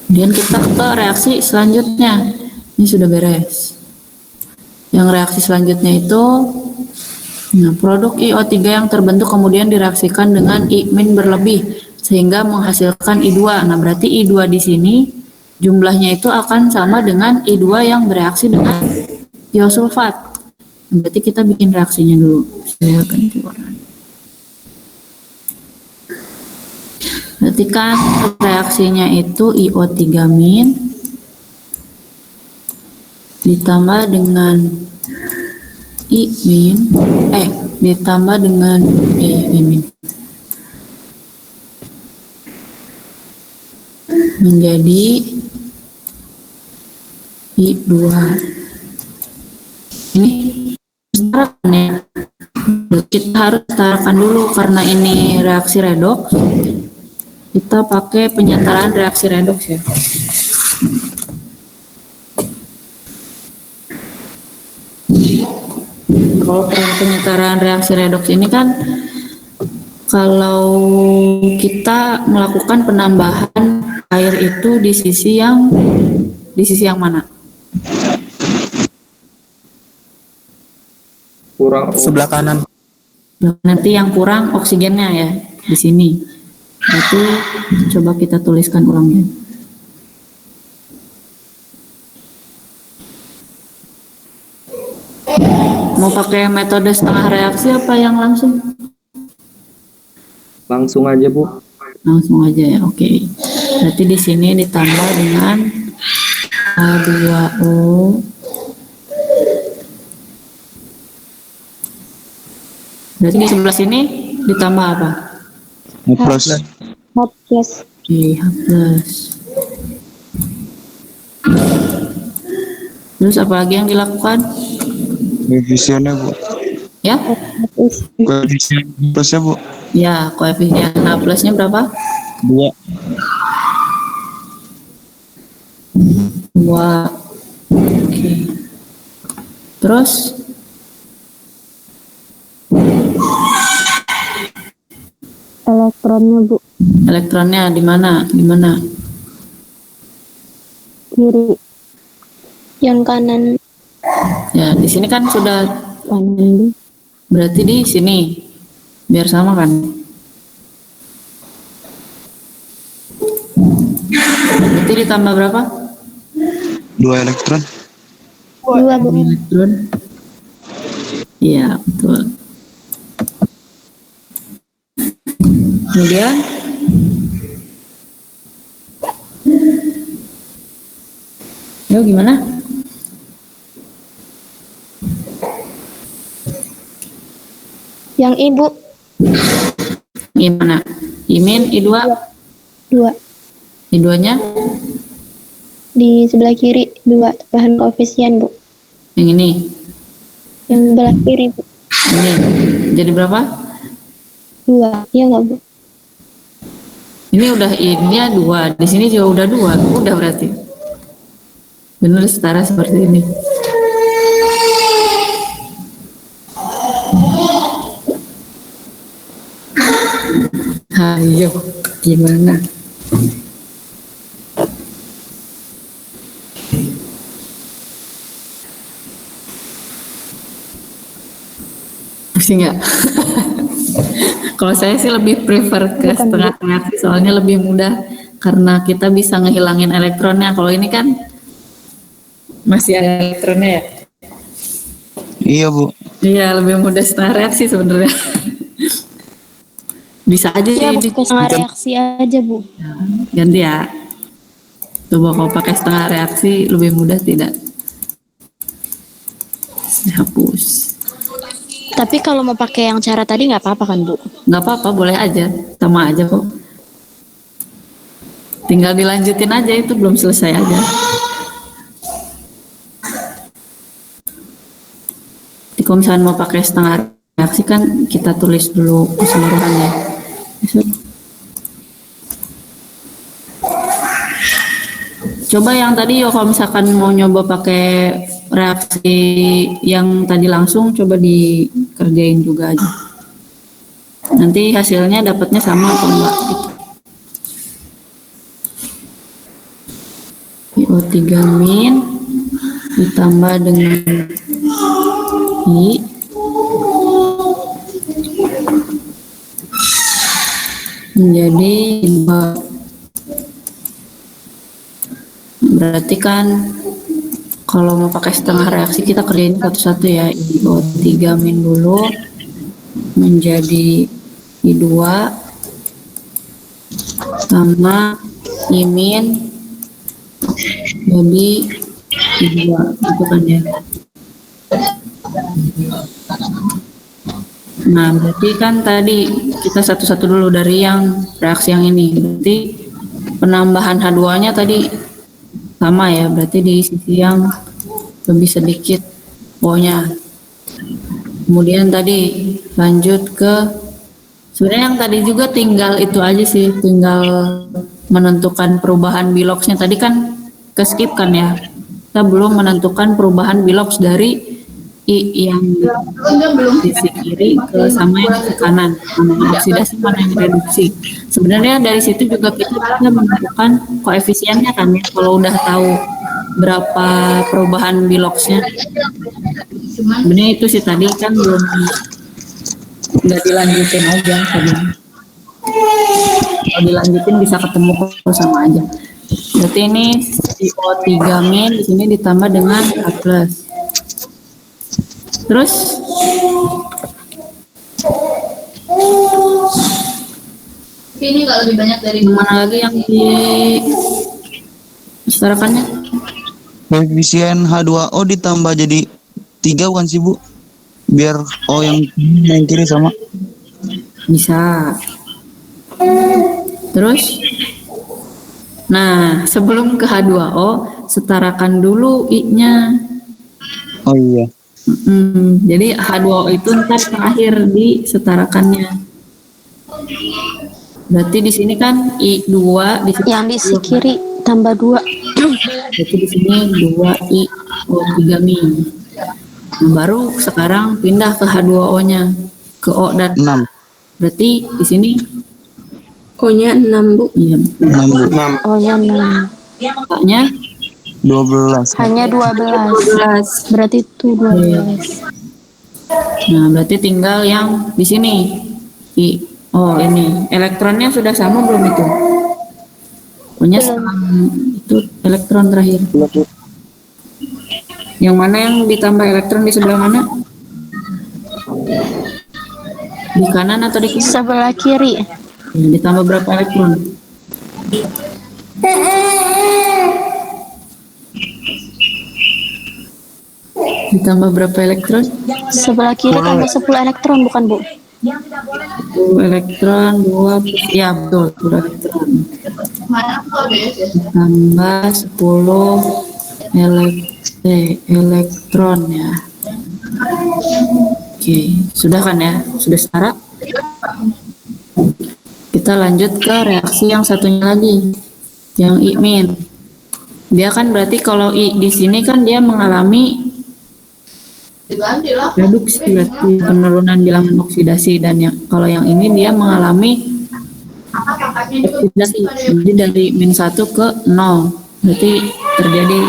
Kemudian kita ke reaksi selanjutnya. Ini sudah beres. Yang reaksi selanjutnya itu produk IO3 yang terbentuk kemudian direaksikan dengan I- berlebih sehingga menghasilkan I2. Nah, berarti I2 di sini jumlahnya itu akan sama dengan I2 yang bereaksi dengan tiosulfat. Berarti kita bikin reaksinya dulu. Saya ganti warna. Berarti kan reaksinya itu IO3- ditambah dengan I- ditambah dengan I- menjadi I2. Ini setarakan ya. Kita harus setarakan dulu karena ini reaksi redoks. Kita pakai penyetaraan reaksi redoks ya. Kalau penyetaraan reaksi redoks ini kan kalau kita melakukan penambahan air itu di sisi yang mana? Kurang Sebelah kanan. Nanti yang kurang oksigennya ya di sini. Berarti coba kita tuliskan ulangnya. Mau pakai metode setengah reaksi apa yang langsung? langsung aja, Bu. Langsung aja ya, oke. Berarti di sini ditambah dengan H2O. Berarti di sebelah sini ditambah apa? Plus. Hopeless. Oke, H+. Terus apa lagi yang dilakukan? Koefisiennya, Bu. Ya? Koefisien plusnya, Bu. Ya, koefisien H plusnya berapa? 2. 2. Oke. Terus Elektronnya, Bu. elektronnya di mana? Di mana? Kiri. Yang kanan. Ya, di sini kan sudah, Kanan. berarti di sini. Biar sama kan? Berarti ditambah berapa? 2 elektron. 2, Bu. Elektron. Iya, betul. Kemudian Yo gimana? Yang ibu Gimana? Imin, I2, 2. I2-nya Di sebelah kiri 2 tambahan koefisien, Bu. yang ini. Yang sebelah kiri, Bu. Ini. Jadi berapa? 2. Iya nggak, Bu? Ini udah I-nya 2, di sini juga udah 2. Udah berarti. Benar setara seperti ini. Ayo, gimana? Pusing nggak? Kalau saya sih lebih prefer ke setengah reaksi, soalnya lebih mudah karena kita bisa ngehilangin elektronnya. Kalau ini kan masih ada elektronnya ya. Iya bu. Iya, lebih mudah setengah reaksi sebenarnya. Bisa aja Iya, sih Bu. Setengah reaksi aja, Bu. ganti ya. Coba kalau pakai setengah reaksi lebih mudah tidak? Hapus. Tapi kalau mau pakai yang cara tadi nggak apa-apa kan, Bu? Nggak apa-apa, boleh aja, sama aja kok. Tinggal dilanjutin aja, itu belum selesai aja. Kalau misalnya mau pakai setengah reaksi kan kita tulis dulu keseluruhannya. Coba yang tadi yo, kalau misalkan mau nyoba pakai reaksi yang tadi langsung, coba dikerjain juga aja. Nanti hasilnya dapatnya sama atau enggak gitu. PO3- ditambah dengan I menjadi 2. Berarti kan kalau mau pakai setengah reaksi kita kerjain satu-satu ya. PO3- dulu menjadi I2 sama I- jadi I2 itu kan ya. Nah, berarti kan tadi kita satu-satu dulu dari yang reaksi yang ini. Berarti penambahan H2-nya tadi sama ya, berarti di sisi yang lebih sedikit O-nya. Kemudian tadi lanjut ke, sebenarnya yang tadi juga tinggal itu aja sih, tinggal menentukan perubahan biloxnya. Tadi kan ke skip kan ya, kita belum menentukan perubahan bilox dari I yang di sisi kiri ke sama yang di sisi kanan, mana yang oksidasi, mana yang reduksi. Sebenarnya dari situ juga kita bisa menentukan koefisiennya kan ya, kalau udah tahu berapa perubahan biloxnya. Sebenarnya itu sih tadi kan belum, nggak dilanjutin aja tadi. Kalau dilanjutin bisa ketemu kok sama aja. Berarti ini CO3- di sini ditambah dengan H+. Terus ini nggak lebih banyak dari mana lagi yang disetarakannya? Koefisien H2O ditambah jadi 3 bukan sih bu? Biar O yang kiri sama. Bisa. Terus, nah sebelum ke H2O setarakan dulu I-nya. Oh iya. Jadi H2O itu ntar terakhir disetarakannya. Berarti di sini kan I2 di sini Yang di sisi kiri tambah 2. Berarti di sini 2I-O3-. Nah, baru sekarang pindah ke H2O-nya ke O dan 6. berarti di sini O-nya 6, Bu. iya, 6 bu. 6. O-nya 6. O-nya 12. Hanya 12. 12. Berarti itu 12. Nah, berarti tinggal yang di sini. Oh, ini elektronnya sudah sama belum itu? Punya itu elektron terakhir. Yang mana yang ditambah elektron di sebelah mana? Di kanan atau di kiri? Sebelah kiri. Ditambah berapa elektron? ditambah berapa elektron? Sebelah kiri tambah 10 elektron bukan Bu? 10 elektron, 2 plus, ya betul, 10 elektron. Tambah 10 elektron ya. Oke, sudah kan ya? Sudah setara? Kita lanjut ke reaksi yang satunya lagi, yang I-. Dia kan berarti kalau I di sini kan dia mengalami reduksi, berarti penurunan bilangan oksidasi, dan kalau yang ini dia mengalami oksidasi, jadi dari -1 ke 0, berarti terjadi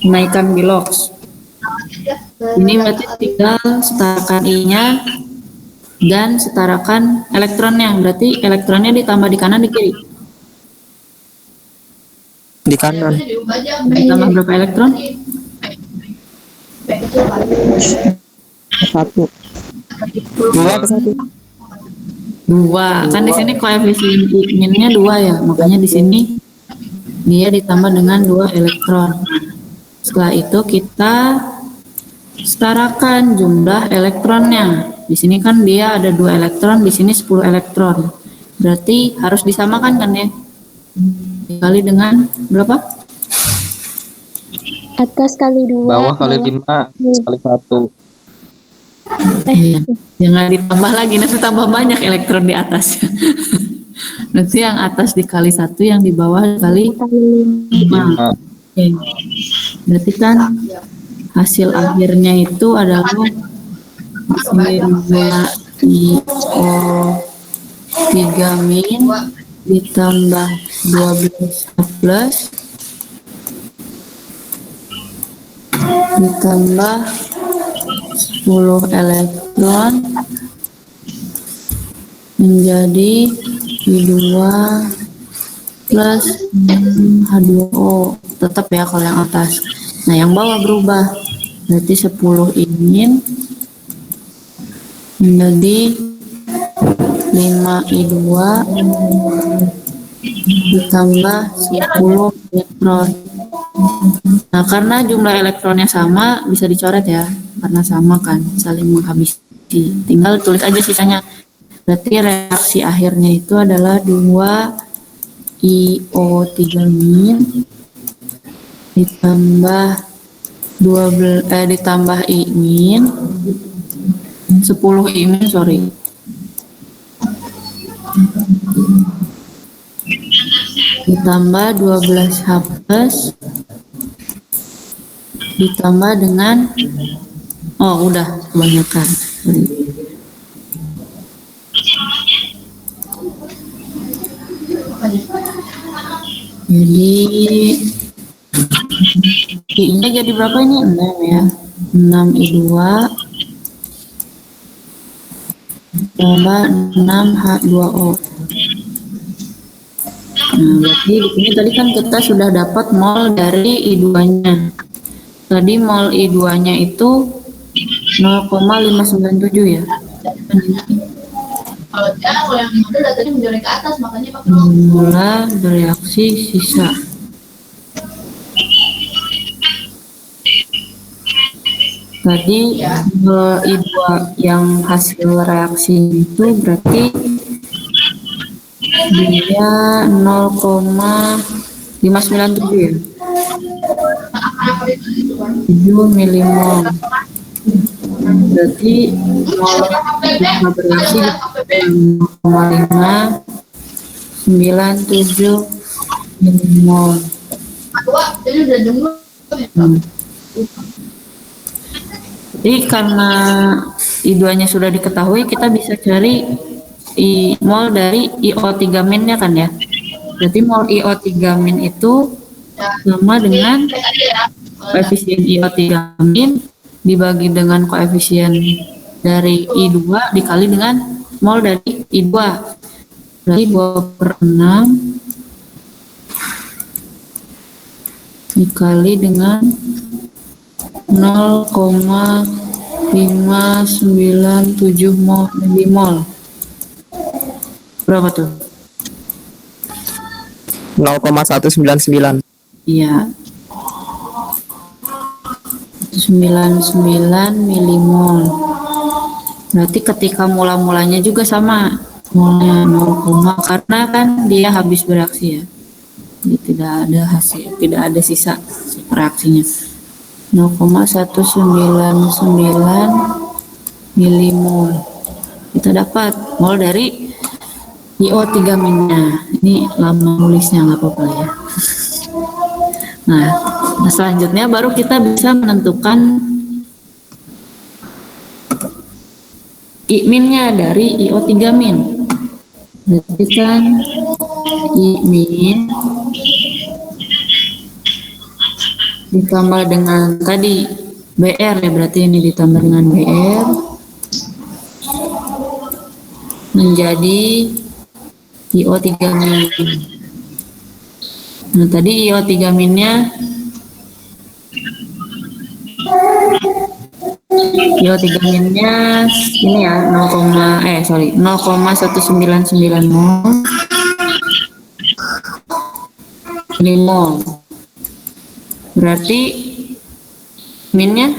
kenaikan bilox. Ini berarti tinggal setarakan I-nya dan setarakan elektronnya, berarti elektronnya ditambah di kanan di kiri. Di kanan. Ditambah berapa elektron? 1. 2 ke 1. 2. Kan di sini koefisien I-nya 2 ya, makanya di sini dia ditambah dengan 2 elektron. Setelah itu kita setarakan jumlah elektronnya. Di sini kan dia ada 2 elektron, di sini 10 elektron. Berarti harus disamakan kan ya? Dikali dengan berapa? Atas kali 2. Bawah kali 5 kali 1. Iya. Jangan ditambah lagi, nanti tambah banyak elektron di atas. Nanti yang atas dikali 1, yang di bawah dikali 5. Oke. Berarti kan hasil akhirnya itu adalah hasilnya IO3- ditambah 12 plus ditambah 10 elektron menjadi I2 plus H2O, tetap ya kalau yang atas. Nah yang bawah berubah, berarti 10 ini menjadi 5I2 ditambah 10 elektron. Nah karena jumlah elektronnya sama, bisa dicoret ya, karena sama kan, saling menghabisi. Tinggal tulis aja sisanya. Berarti reaksi akhirnya itu adalah 2IO3- ditambah 12 ditambah I-, 10 I-, sorry. Ditambah 12 H+, ditambah dengan, oh udah kebanyakan. Jadi I-nya jadi berapa ini? 6 ya. 6I2 tambah 6H2O. Nah, berarti di sini tadi kan kita sudah dapat mol dari I2-nya. Tadi mol I2-nya itu 0,597 ya. Kalau yang model datanya menjoreng ke atas, makanya pakai Jumlah bereaksi sisa. Tadi I2 yang hasil reaksi itu berarti dia 0,597 ya. 7 milimol. Berarti mol bereaksi 0,597 milimol. jadi udah jemur. Jadi karena I2-nya sudah diketahui, kita bisa cari mol dari IO3- kan ya. Berarti mol IO3- itu sama dengan koefisien IO3- dibagi dengan koefisien dari I2 dikali dengan mol dari I2. Berarti 2/6 dikali dengan 0,597 milimol. Berapa tuh? 0,199. Iya. 199 milimol. Berarti ketika mula-mulanya juga sama, molnya 0, karena kan dia habis bereaksi ya. Jadi tidak ada hasil, tidak ada sisa reaksinya. 0,199 milimol. Kita dapat mol dari IO3-nya. Ini lama nulisnya, nggak apa-apa ya. Nah, selanjutnya baru kita bisa menentukan I-nya dari IO3-. Berarti kan I- ditambah dengan tadi BR ya, berarti ini ditambah dengan BR menjadi IO3-. Nah, tadi IO3-nya ini ya 0,199 mol. Berarti minnya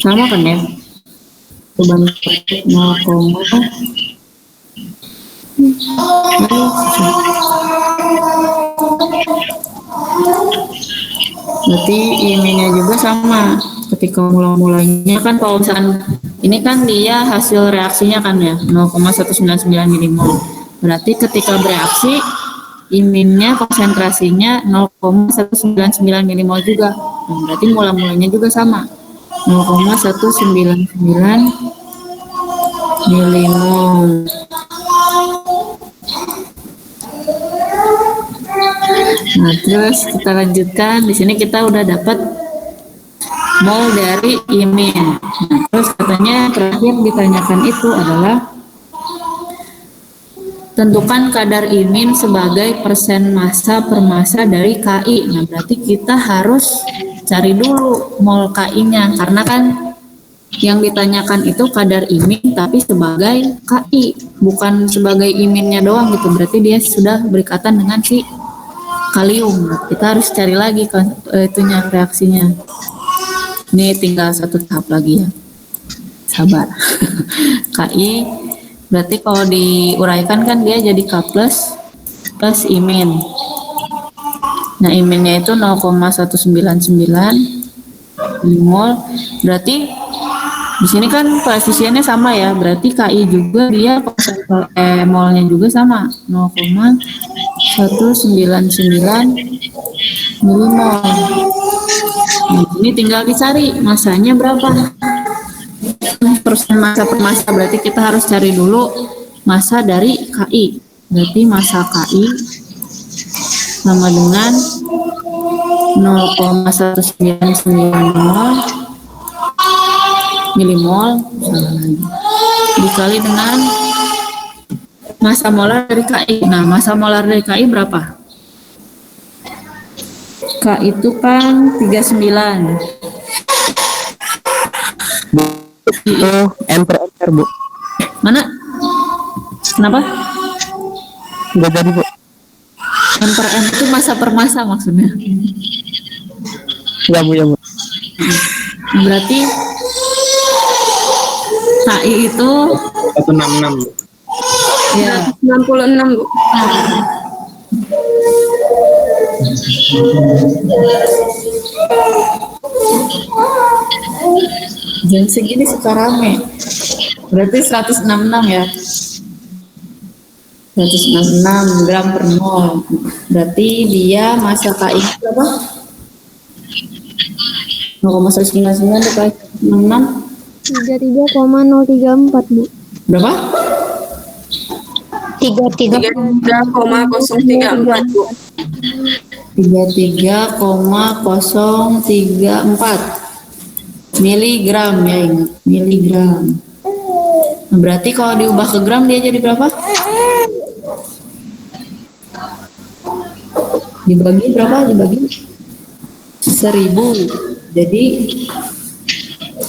sama kan ya? Coba 0, berarti I-nya juga sama. Ketika mula-mulanya kan kalau misalkan ini kan dia hasil reaksinya kan ya 0,199 milimol. Berarti ketika bereaksi I-nya konsentrasinya 0,199 milimol juga. Nah, berarti mula-mulanya juga sama 0,199 milimol. Nah, terus kita lanjutkan. Di sini kita udah dapat mol dari imin. Nah, terus katanya terakhir ditanyakan itu adalah tentukan kadar imin sebagai persen massa per massa dari KI. Nah, berarti kita harus cari dulu mol KI-nya karena kan yang ditanyakan itu kadar imin tapi sebagai KI, bukan sebagai iminnya doang gitu. Berarti dia sudah berikatan dengan si kalium. Kita harus cari lagi kan itunya reaksinya. Ini tinggal satu tahap lagi ya. Sabar. KI berarti kalau diuraikan kan dia jadi K plus imin. Nah, iminnya itu 0,199 mol. Berarti di sini kan koefisiennya sama ya. Berarti KI juga dia molnya juga sama 0,199 milimol. Nah, ini tinggal dicari masanya berapa. Persen massa per massa, berarti kita harus cari dulu massa dari KI. Berarti massa KI sama dengan 0,199 milimol dikali dengan massa molar dari KI. Nah, massa molar dari KI berapa? K itu kan 39. Itu M per M, Bu. Mana? Kenapa? Nggak jadi, Bu. M per M itu massa per massa maksudnya. Ya, Bu, ya, Bu. Berarti KI itu 166. ya 96, Bu. jam segini suka rame. Berarti 166 ya. 166 gram per mol. Berarti dia massa KI berapa? 0,199 dikali 66 33,034, Bu. berapa? 33,034, Bu. 33,034 miligram ya, ingat miligram. Nah, berarti kalau diubah ke gram dia jadi berapa? Dibagi berapa? Dibagi 1000. Jadi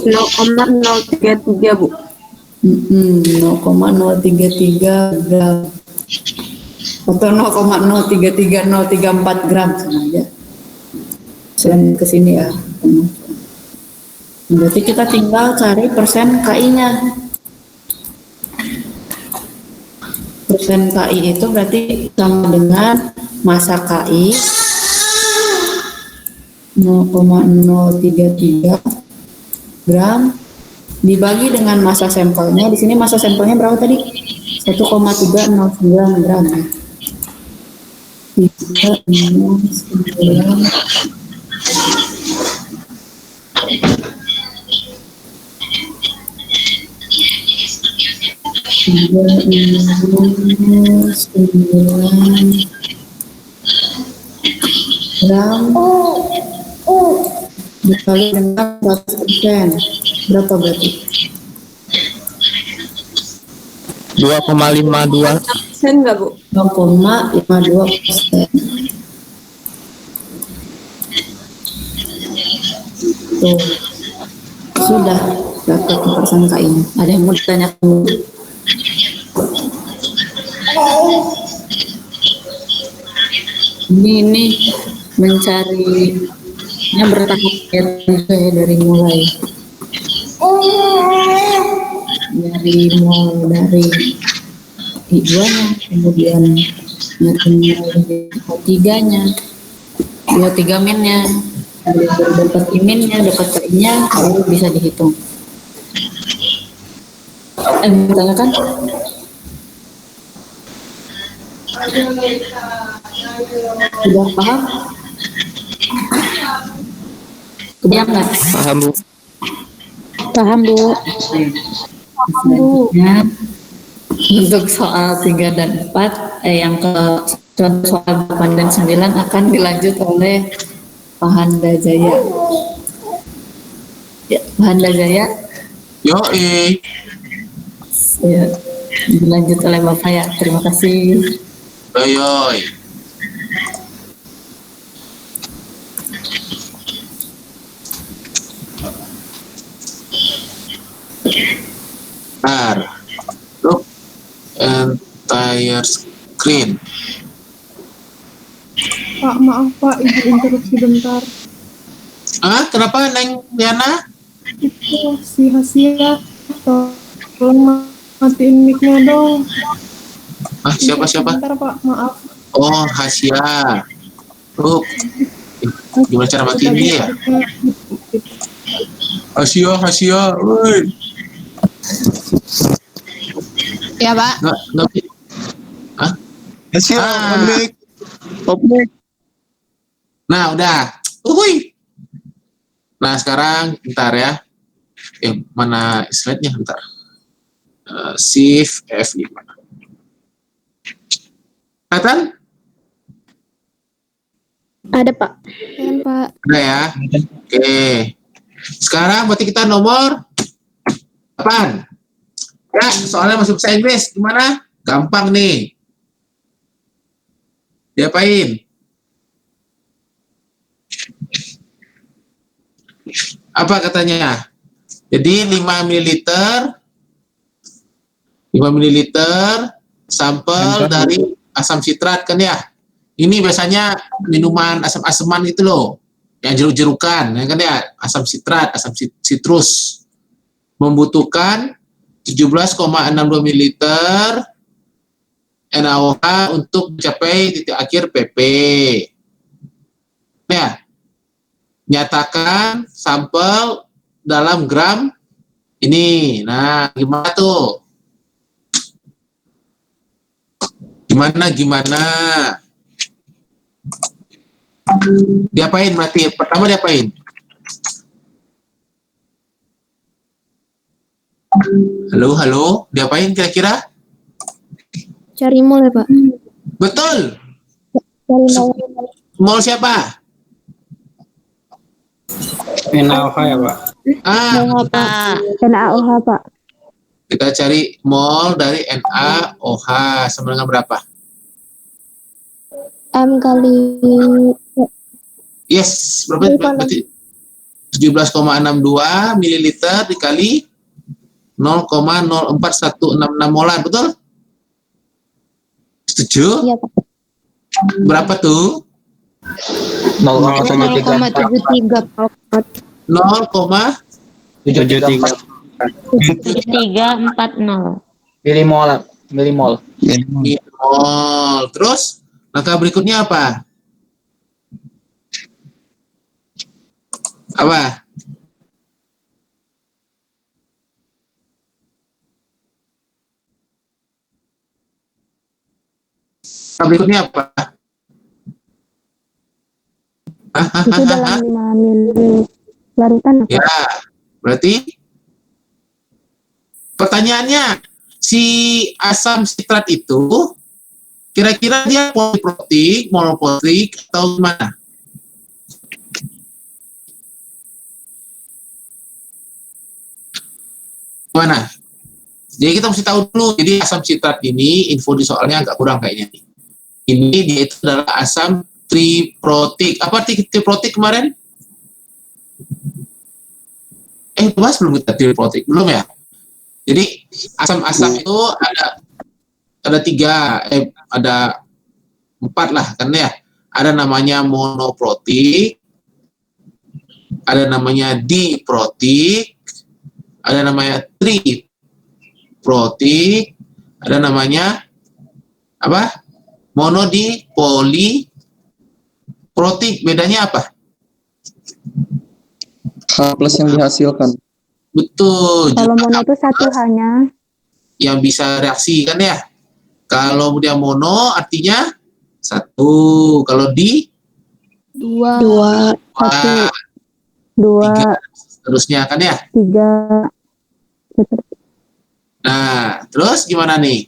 0,033, Bu. 0,033 gram atau 0,033034 gram sama aja. Selain ke sini ya. Berarti kita tinggal cari persen KI-nya. Persen KI itu berarti sama dengan massa KI 0,033 gram dibagi dengan massa sampelnya. Di sini massa sampelnya berapa tadi? 1,309 gram. 309 gram dikali dengan 100%. Berapa berarti? 2,52. Sen nggak Bu? 0,52%. Tuh. Sudah dapat persen KI-nya. Ada yang mau ditanyakan? Ini mencarinya bertahap ya dari mulai dari I2-nya, kemudian nyari I3-nya, I3 minnya, baru dapat I-minnya, dapat KI-nya, baru bisa dihitung. Tanyakan? Sudah paham? Kebayang nggak? Paham Bu. Paham, Bu. Selanjutnya untuk soal 3 dan 4 yang ke contoh soal 8 dan 9 akan dilanjut oleh Pak Handa Jaya. Ya, Pak Handa Jaya. Ya, dilanjut oleh Bapak ya. Terima kasih. Look entire screen. Pak, maaf Pak, Ibu interupsi bentar. Kenapa Neng Diana? Itu si Hasia, tolong matiin mic-nya dong. Siapa? Bentar Pak, maaf. Oh, Hasia. Gimana cara matiin dia ya? Hasia, woi. Ya Pak. Nggak. Hasil topik. Nah, udah. Nah, sekarang bentar ya. Mana slide-nya bentar. Shift F5. Kelihatan? Ada, Pak. Ada ya. Oke. Sekarang berarti kita nomor 8. Ya, soalnya masuk bahasa Inggris. Gimana? Gampang nih. Diapain? Apa katanya? Jadi 5 ml sampel dari asam sitrat kan ya. Ini biasanya minuman asam-asaman itu loh. Yang jeruk-jerukan, ya kan ya, asam sitrat, asam sitrus. Membutuhkan 17,62 ml NaOH untuk mencapai titik akhir PP. Ya. Nyatakan sampel dalam gram ini. Nah, gimana tuh? Gimana? Diapain berarti? Pertama diapain? Halo? Diapain kira-kira? Cari mol ya, Pak. Betul. Cari mol. Mol siapa? NaOH ya Pak. NaOH, Pak. Kita cari mol dari NaOH sama dengan berapa? M kali Yes, berapa? Berarti 17,62 ml dikali 0,04166 molar, betul? Setuju? Iya, Pak. Berapa tuh? 0,73, Pak. 0,0 73 340. Milimol. Milmol. Terus langkah berikutnya apa? Apa? Langkah berikutnya apa? Itu dalam 5 mili larutan apa? Ya, berarti pertanyaannya, si asam sitrat itu kira-kira dia poliprotik, monoprotik, atau gimana? Gimana? Jadi kita mesti tahu dulu, jadi asam sitrat ini, info di soalnya agak kurang kayaknya nih. Ini dia itu adalah asam triprotik. Apa triprotik kemarin? Bahas belum kita triprotik? Belum ya? Jadi asam-asam itu ada 4 lah kan ya. Ada namanya monoprotik, ada namanya diprotik, ada namanya triprotik, ada namanya apa? Monodipoliprotik. Bedanya apa? H plus yang dihasilkan. Betul. Kalau mono itu satu hanya. Yang bisa reaksi kan ya. Kalau dia mono artinya 1. Kalau di 2. 1. 2. 3. Terusnya kan ya. 3. Nah, terus gimana nih?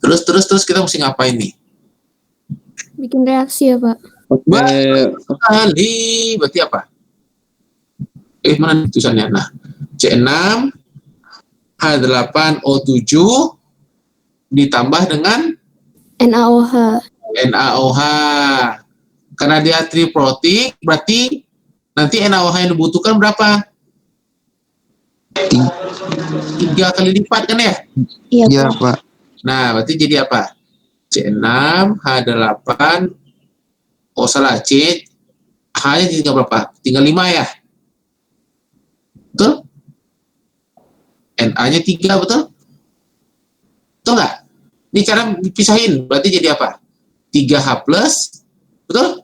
Terus kita mesti ngapain nih? Bikin reaksi ya, Pak. Oke. Kali berarti apa? Mana tulisannya? Nah, C6 H8O7 ditambah dengan NaOH. NaOH. Karena dia triprotik, berarti nanti NaOH yang dibutuhkan berapa? 3 kali lipat kan ya? Iya, Pak. Nah, berarti jadi apa? C6 H8, C, H-nya tinggal berapa? Tinggal 5 ya? Betul? Na-nya 3, betul? Betul nggak? Ini cara pisahin, berarti jadi apa? 3H plus, betul?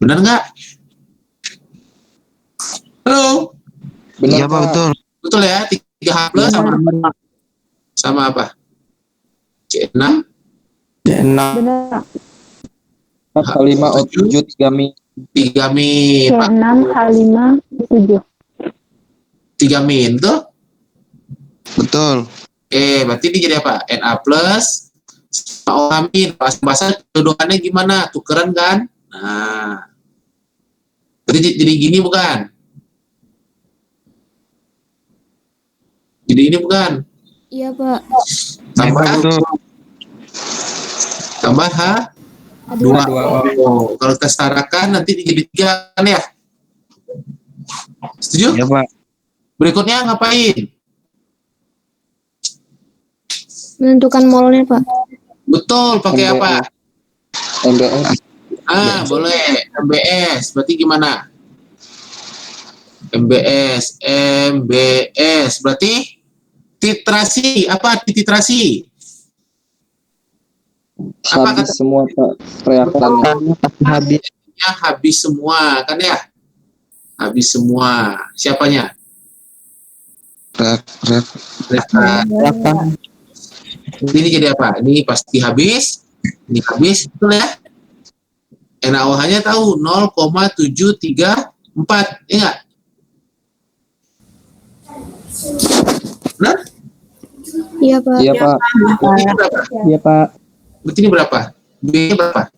Benar nggak? Halo? Benar, Iya, Pak, betul. Betul ya? 3H plus sama apa? C6 Benar. H5O7 3 min. 3 min. C6 H5 7. 3 min, tuh? Betul. Oke, berarti ini jadi apa? Na plus sama OH min. Bahasa jodohannya gimana? Tukeran kan? Nah. Jadi gini bukan? Jadi ini bukan? Iya, Pak. Tambah tambah H 2. Oh, kalau kita setarakan nanti jadi 3 kan ya? Setuju? Iya, Pak. Berikutnya ngapain? Menentukan molnya, Pak. Betul, pakai apa? MBS. Boleh. MBS. Berarti gimana? MBS. Berarti titrasi. Apa titrasi? Habis semua, Pak, reaktannya. Habis. Ya, habis semua kan ya? Habis semua. Siapanya? Reaktan. Ini jadi apa? Ini pasti habis. Ini habis, betul ya? NaOH-nya tahu 0,734. Ingat? Benar? Iya, Pak. Iya, Pak. Berarti ini berapa? Iya, Pak. Berarti ini berapa? B-nya berapa?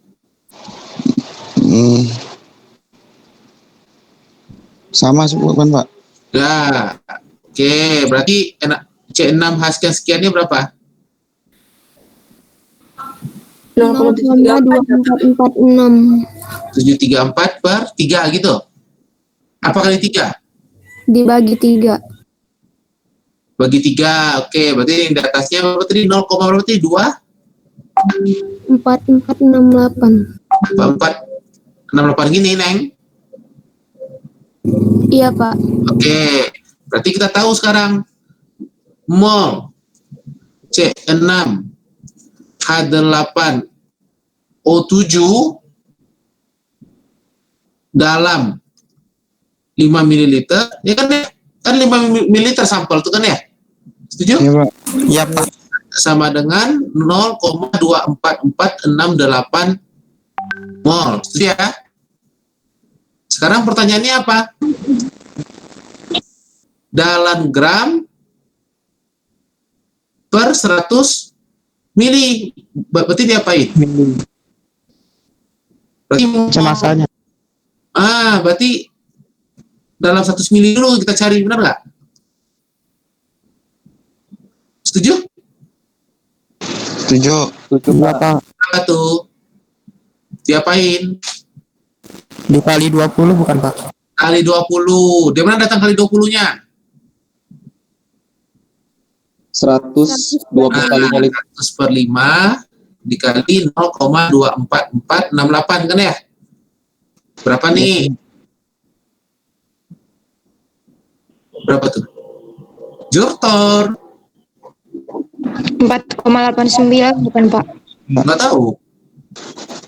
Sama sih, bukan, Pak? Nah, oke. Berarti C6H sekian-sekiannya berapa? 0,2446 734 per 3 gitu. Apa kali 3? dibagi 3. Bagi 3, oke. Berarti yang di atasnya berapa tadi? 0, berapa tadi? 2? 4468. 4 68 gini, Neng. Iya, Pak. Oke, berarti kita tahu sekarang mol C6 H8 O7 dalam 5 ml, ya kan ya? Kan 5 ml sampel itu kan ya? Setuju? Iya, Pak. Iya, Pak. Sama dengan 0,2468 mol. Setuju ya? Sekarang pertanyaannya apa? Dalam gram per 100 mili. Berarti diapain? Berarti Cemasanya. berarti dalam 100 mili dulu kita cari, benar nggak? Setuju? Setuju. Iya, Pak. Berapa tuh? Diapain? Dikali 20 bukan, Pak? Kali 20. Di mana datang kali 20-nya? 120 kalinya 100 per 5 dikali 0,24468 kan ya? Berapa nih? Berapa tuh? Jurtor. 4,89 bukan, Pak? Nggak tahu.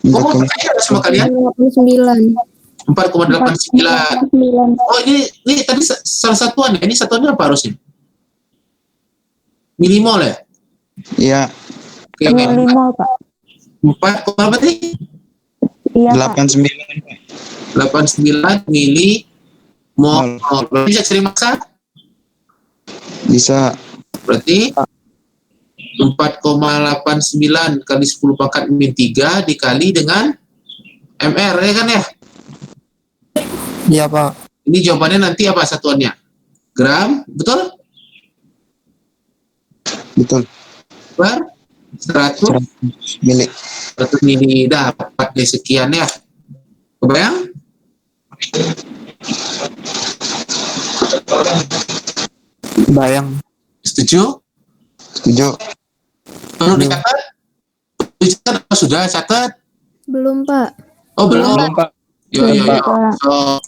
Kok percaya sama kalian? 89. 4,89. 9. Oh, ini tadi salah satuan ya? Ini satuannya apa harusnya? Milimol ya? Iya. Oke, oke. Milimol, Pak. 4, berapa tadi? Iya, Pak. 89. 89 milimol. Berarti bisa cari massa? Bisa. Berarti 4,89 kali 10 pangkat min 3 dikali dengan MR, ya kan ya? Iya, Pak. Ini jawabannya nanti apa satuannya? Gram, betul? Betul. Per 100 Mili. 100 mili. Dapat deh sekian ya. Kebayang? Bayang. Setuju? Setuju. Perlu dicatat? Dicatat apa sudah catat? Belum, Pak. Oh, belum. Pak. Yo. So,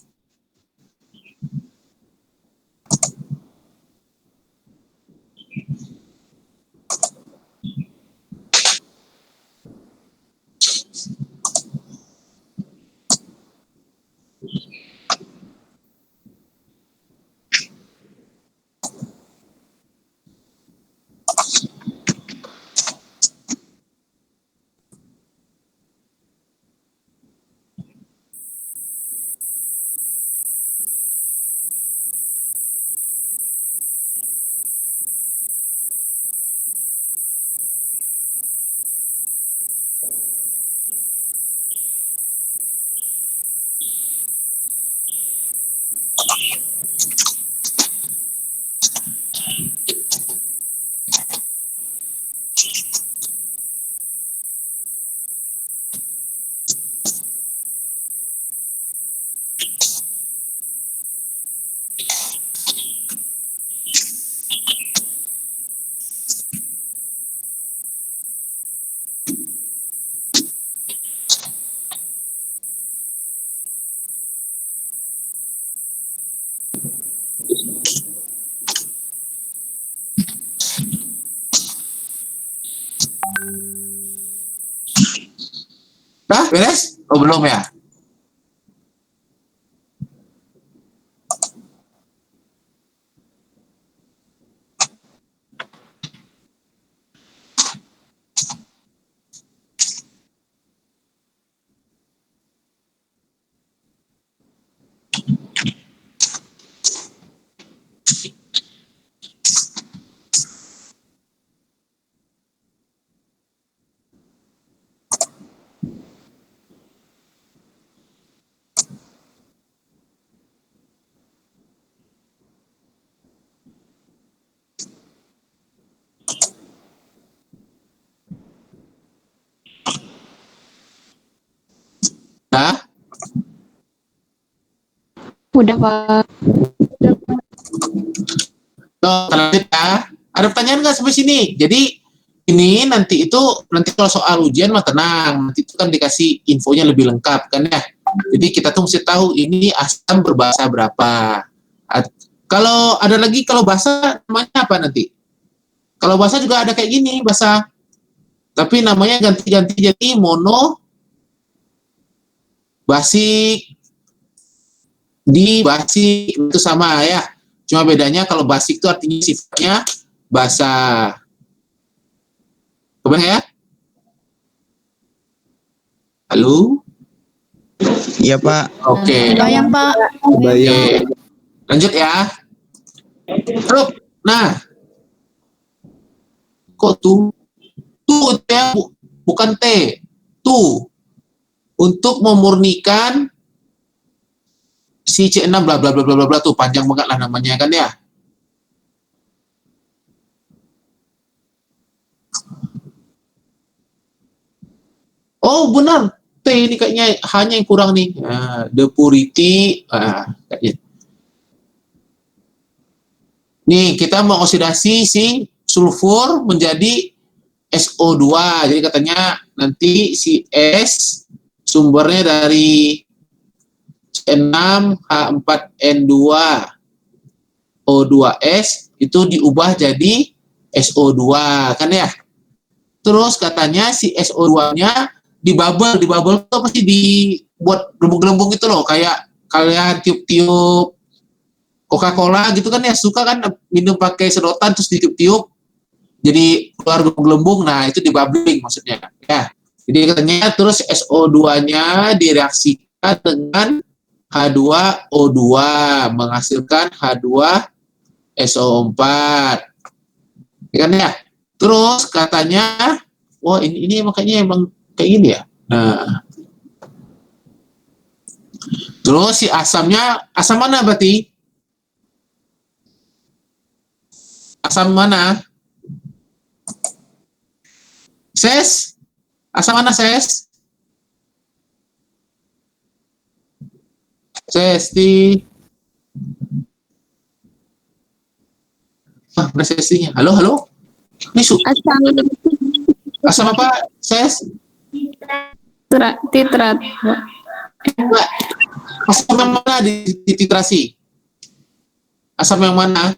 beres? Oh, belum ya? Nah, Udah, Pak. lanjut ya. Ada pertanyaan nggak sampai sini? Jadi ini nanti kalau soal ujian mah tenang, nanti itu kan dikasih infonya lebih lengkap kan ya. Jadi kita tuh mesti tahu ini asam berbasa berapa. Kalau ada lagi, kalau basa namanya apa nanti? Kalau basa juga ada kayak gini, basa. Tapi namanya ganti-ganti jadi mono, basik, di basic itu sama ya. Cuma bedanya kalau basic itu artinya sifatnya basah. Kebayang ya? Halo? Iya Pak. Oke. Bayang, Pak. Oke. Lanjut ya. Terus, nah. Kok tuh? Tuh ya, bukan T. Tuh. Untuk memurnikan si C6 bla bla bla bla bla tuh panjang banget lah namanya kan ya. Oh benar, T ini kayaknya hanya yang kurang nih. Nah, the purity, kayaknya. Nih kita mau oksidasi si sulfur menjadi SO2. Jadi katanya nanti si S sumbernya dari C6H4N2 O2S itu diubah jadi SO2 kan ya. Terus katanya si SO2-nya di bubble itu pasti dibuat gelembung-gelembung gitu loh, kayak kalian tiup-tiup Coca-Cola gitu kan ya, suka kan minum pakai sedotan terus ditiup-tiup jadi keluar gelembung. Nah, itu di bubbling maksudnya ya. Jadi katanya terus SO2-nya direaksikan dengan H2O2 menghasilkan H2SO4. Ya kan ya? Terus katanya wah ini makanya emang kayak gini ya. Nah. Terus si asamnya, asam mana berarti? Asam mana? Ses? Asam mana ses? Sesti. Mana sestinya? Halo? Ini asam apa? Ses? Titrat. Asam yang mana di titrasi? Asam yang mana?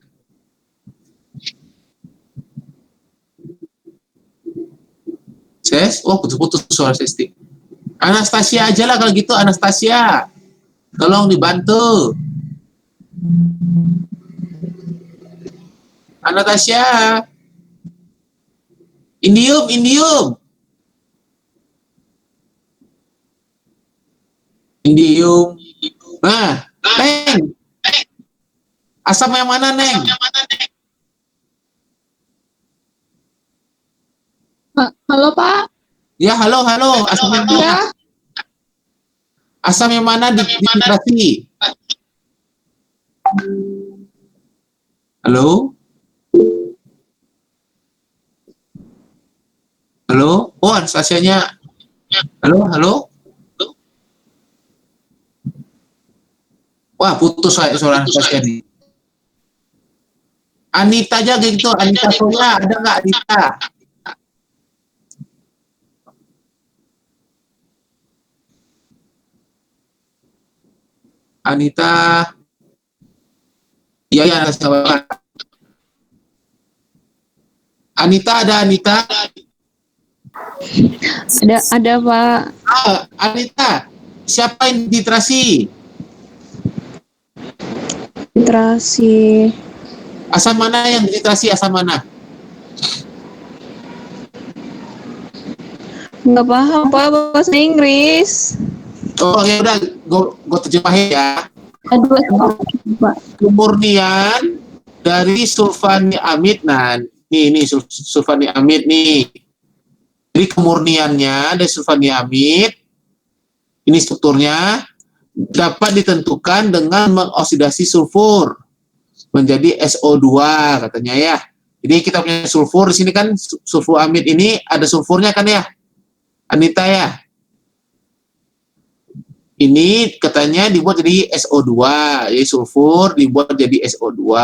Ses? Oh, putus-putus suara Sesti. Anastasia aja lah kalau gitu, Anastasia. Tolong dibantu. Anastasia. Indium. Indium. Nah, Neng. Asam yang mana, Neng? Halo, Pak. Ya, halo. Asam yang mana? Ya. Asam yang mana di titrasi? Halo? Oh, Anastasianya. Halo? Wah, putus suara Anastasia nih. Anita aja gitu, Anita Soya, ada nggak Anita? Anita. Iya, Anita ada Anita? Ada Pak. Anita, siapa yang titrasi? Literasi. Asam mana yang titrasi? Asam mana? Nggak paham Pak bahasa Inggris. Oh ya udah, gue terjemahin ya. Aduh, Pak. Kemurnian dari sulfaniamid. Nah, ini sulfaniamid nih. Jadi kemurniannya dari sulfaniamid, ini strukturnya dapat ditentukan dengan mengoksidasi sulfur menjadi SO2 katanya ya. Jadi kita punya sulfur di sini kan, sulfuramid ini ada sulfurnya kan ya, Anita ya. Ini katanya dibuat jadi SO2, jadi sulfur dibuat jadi SO2.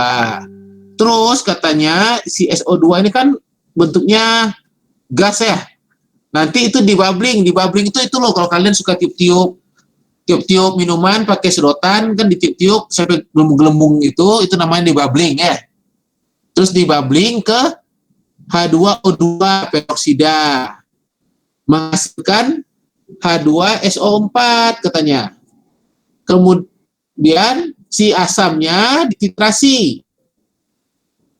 Terus katanya si SO2 ini kan bentuknya gas ya. Nanti itu di bubbling itu loh kalau kalian suka tiup-tiup tiup-tiup minuman pakai sedotan kan, ditiup-tiup sampai gelembung-gelembung itu namanya dibubbling ya. Terus dibubbling ke H2O2 peroksida menghasilkan H2SO4 katanya. Kemudian si asamnya dititrasi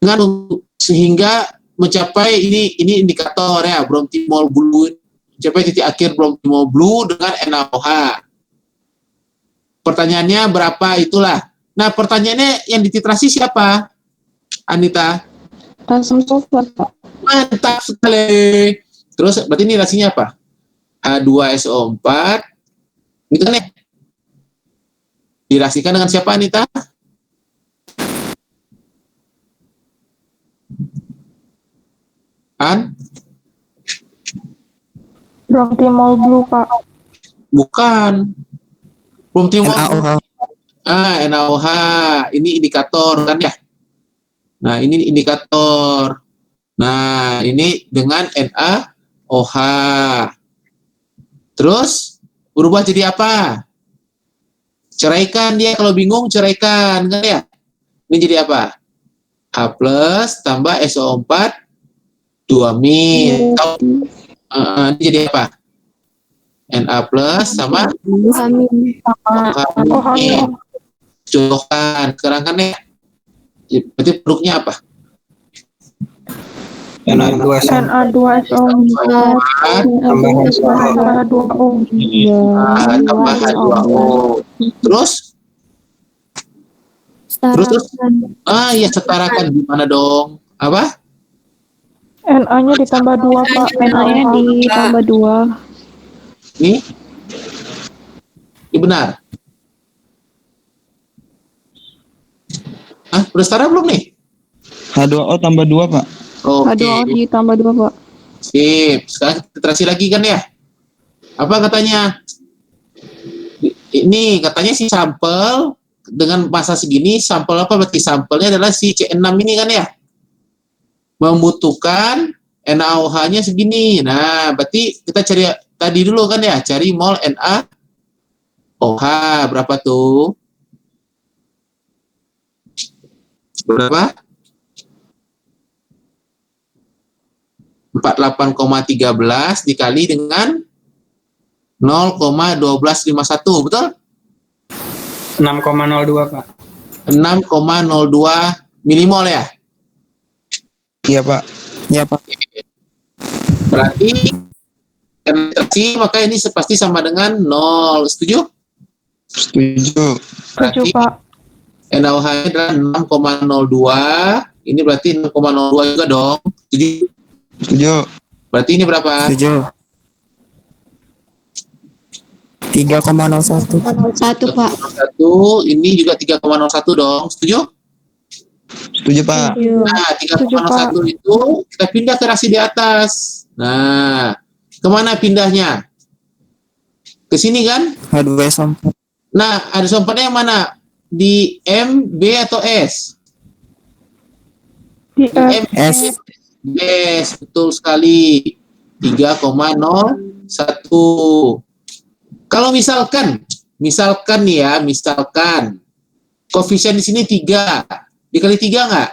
dengan sehingga mencapai ini indikator ya, Bromthymol blue, mencapai titik akhir Bromthymol blue dengan NaOH. Pertanyaannya berapa itulah. Nah, pertanyaannya yang dititrasi siapa? Anita? Asam sulfat, Pak. Mantap sekali. Terus berarti ini reaksinya apa? H2SO4 gitu kan ya? Direaksikan dengan siapa, Anita? Bromthymol blue, Pak. Bukan. Bromthymol. NaOH. NaOH. Ini indikator kan ya? Nah, ini indikator. Nah, ini dengan NaOH. Terus berubah jadi apa? Ceraikan dia, kalau bingung ceraikan kan ya? Ini jadi apa? H plus tambah SO4 2-min. Ini jadi apa? Na plus sama OH-min. Jodohkan. Sekarang kan ya? Berarti produknya apa? Na2SO4 tambah H2O. tambah H2O. Terus? Terus? Ya setarakan gimana dong? Apa? Na-nya ditambah 2, Pak. Na-nya ditambah 2. Ini? Ini benar? Udah setara belum nih? H2O tambah 2, Pak. Oke. H2O ditambah 2, Pak. Sip. Sekarang titrasi lagi kan ya? Apa katanya? Ini katanya si sampel dengan massa segini, sampel apa berarti? Sampelnya adalah si C6 ini kan ya? Membutuhkan NaOH-nya segini. Nah, berarti kita cari tadi dulu kan ya? Cari mol NaOH. Berapa tuh? Berapa? 48,13 dikali dengan 0,1251, betul? 6,02, Pak. 6,02 milimol ya? Iya, Pak. Ya, Pak. Berarti konsentrasi maka ini pasti sama dengan 0. Setuju? Setuju. Berarti Pak. NaOH adalah 6,02. Ini berarti 6,02 juga dong. Jadi Setuju. berarti ini berapa? Setuju. 3,01. 1, Pak. 1, ini juga 3,01 dong. Setuju? Setuju, Pak. Nah, 3,01 itu kita pindah ke reaksi di atas. Nah, kemana pindahnya? Ke sini kan? H2SO4. Nah, ada sompatnya yang mana? Di M, B, atau S? Di M, S. yes, betul sekali. 3,01. Kalau misalkan nih ya, misalkan koefisien di sini 3. Dikali 3 nggak?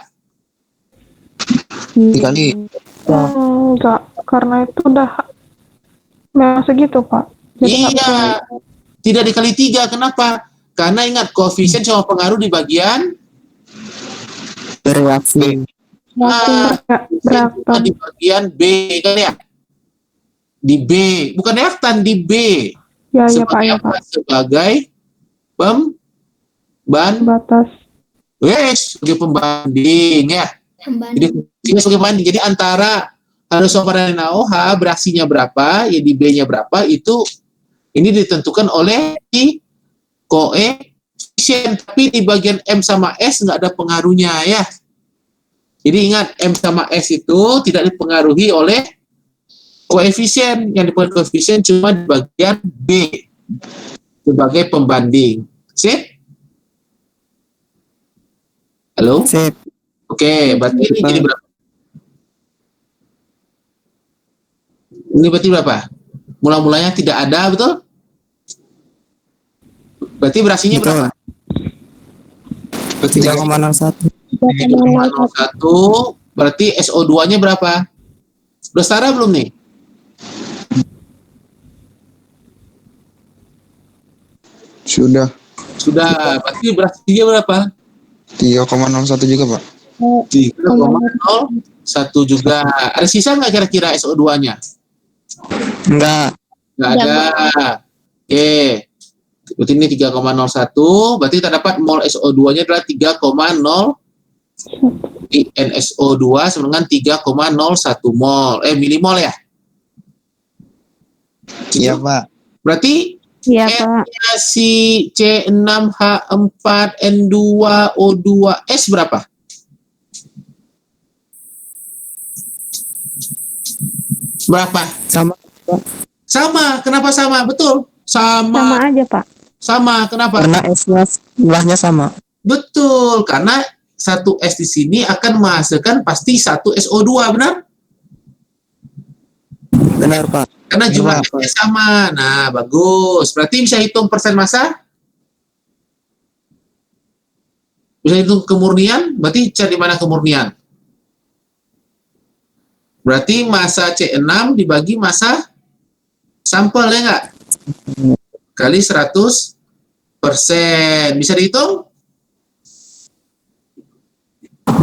Dikali. Enggak, karena itu udah memang segitu, Pak. Jadi Iya, tidak dikali 3. Kenapa? Karena ingat, koefisien sama pengaruh di bagian Bereaksi. bereaktan. di bagian B kan ya? Di B, bukan reaktan, di B. Ya, ya, Pak, Sebagai ya, apa? Pak. Sebagai Batas. sebagai pembanding ya. Jadi ini sebagai pembanding. Jadi antara H2SO4 dan NaOH beraksinya berapa, ya di B-nya berapa, itu ini ditentukan oleh di koefisien. Tapi di bagian M sama S nggak ada pengaruhnya ya. Jadi ingat, M sama S itu tidak dipengaruhi oleh koefisien. Yang dipengaruhi koefisien cuma di bagian B sebagai pembanding. Sip? Halo? Sip. Oke, berarti ini jadi berapa? Ini berarti berapa? Mula-mulanya tidak ada, betul? Berarti berasinya Betul. berapa? Berarti 3,01. 3,01. Berarti SO2-nya berapa? Udah setara belum nih? Sudah. Sudah. Berarti berasinya berapa? 3,01 juga, Pak. 3,01 juga. Ada sisa nggak kira-kira SO2-nya? Enggak. Nggak ada. Oke. Berarti ini 3,01. Berarti kita dapat mol SO2-nya adalah 3,0. NSO2 sama dengan 3,01 mol. Milimol ya? Iya, Pak. Berarti Iya, Pak. N-nya si C6H4N2O2S berapa? Berapa? Sama. Sama. Kenapa sama? Betul. Sama Sama. aja, Pak. Sama. Kenapa? Karena S-nya jumlahnya sama. Betul. Karena satu S di sini akan menghasilkan pasti satu SO2, benar? Benar, Pak. Karena jumlah S-nya sama. Nah, bagus. Berarti bisa hitung persen massa? Bisa hitung kemurnian? Berarti cari mana kemurnian? Berarti massa C6 dibagi massa sampel, ya nggak? Kali 100%. Bisa dihitung?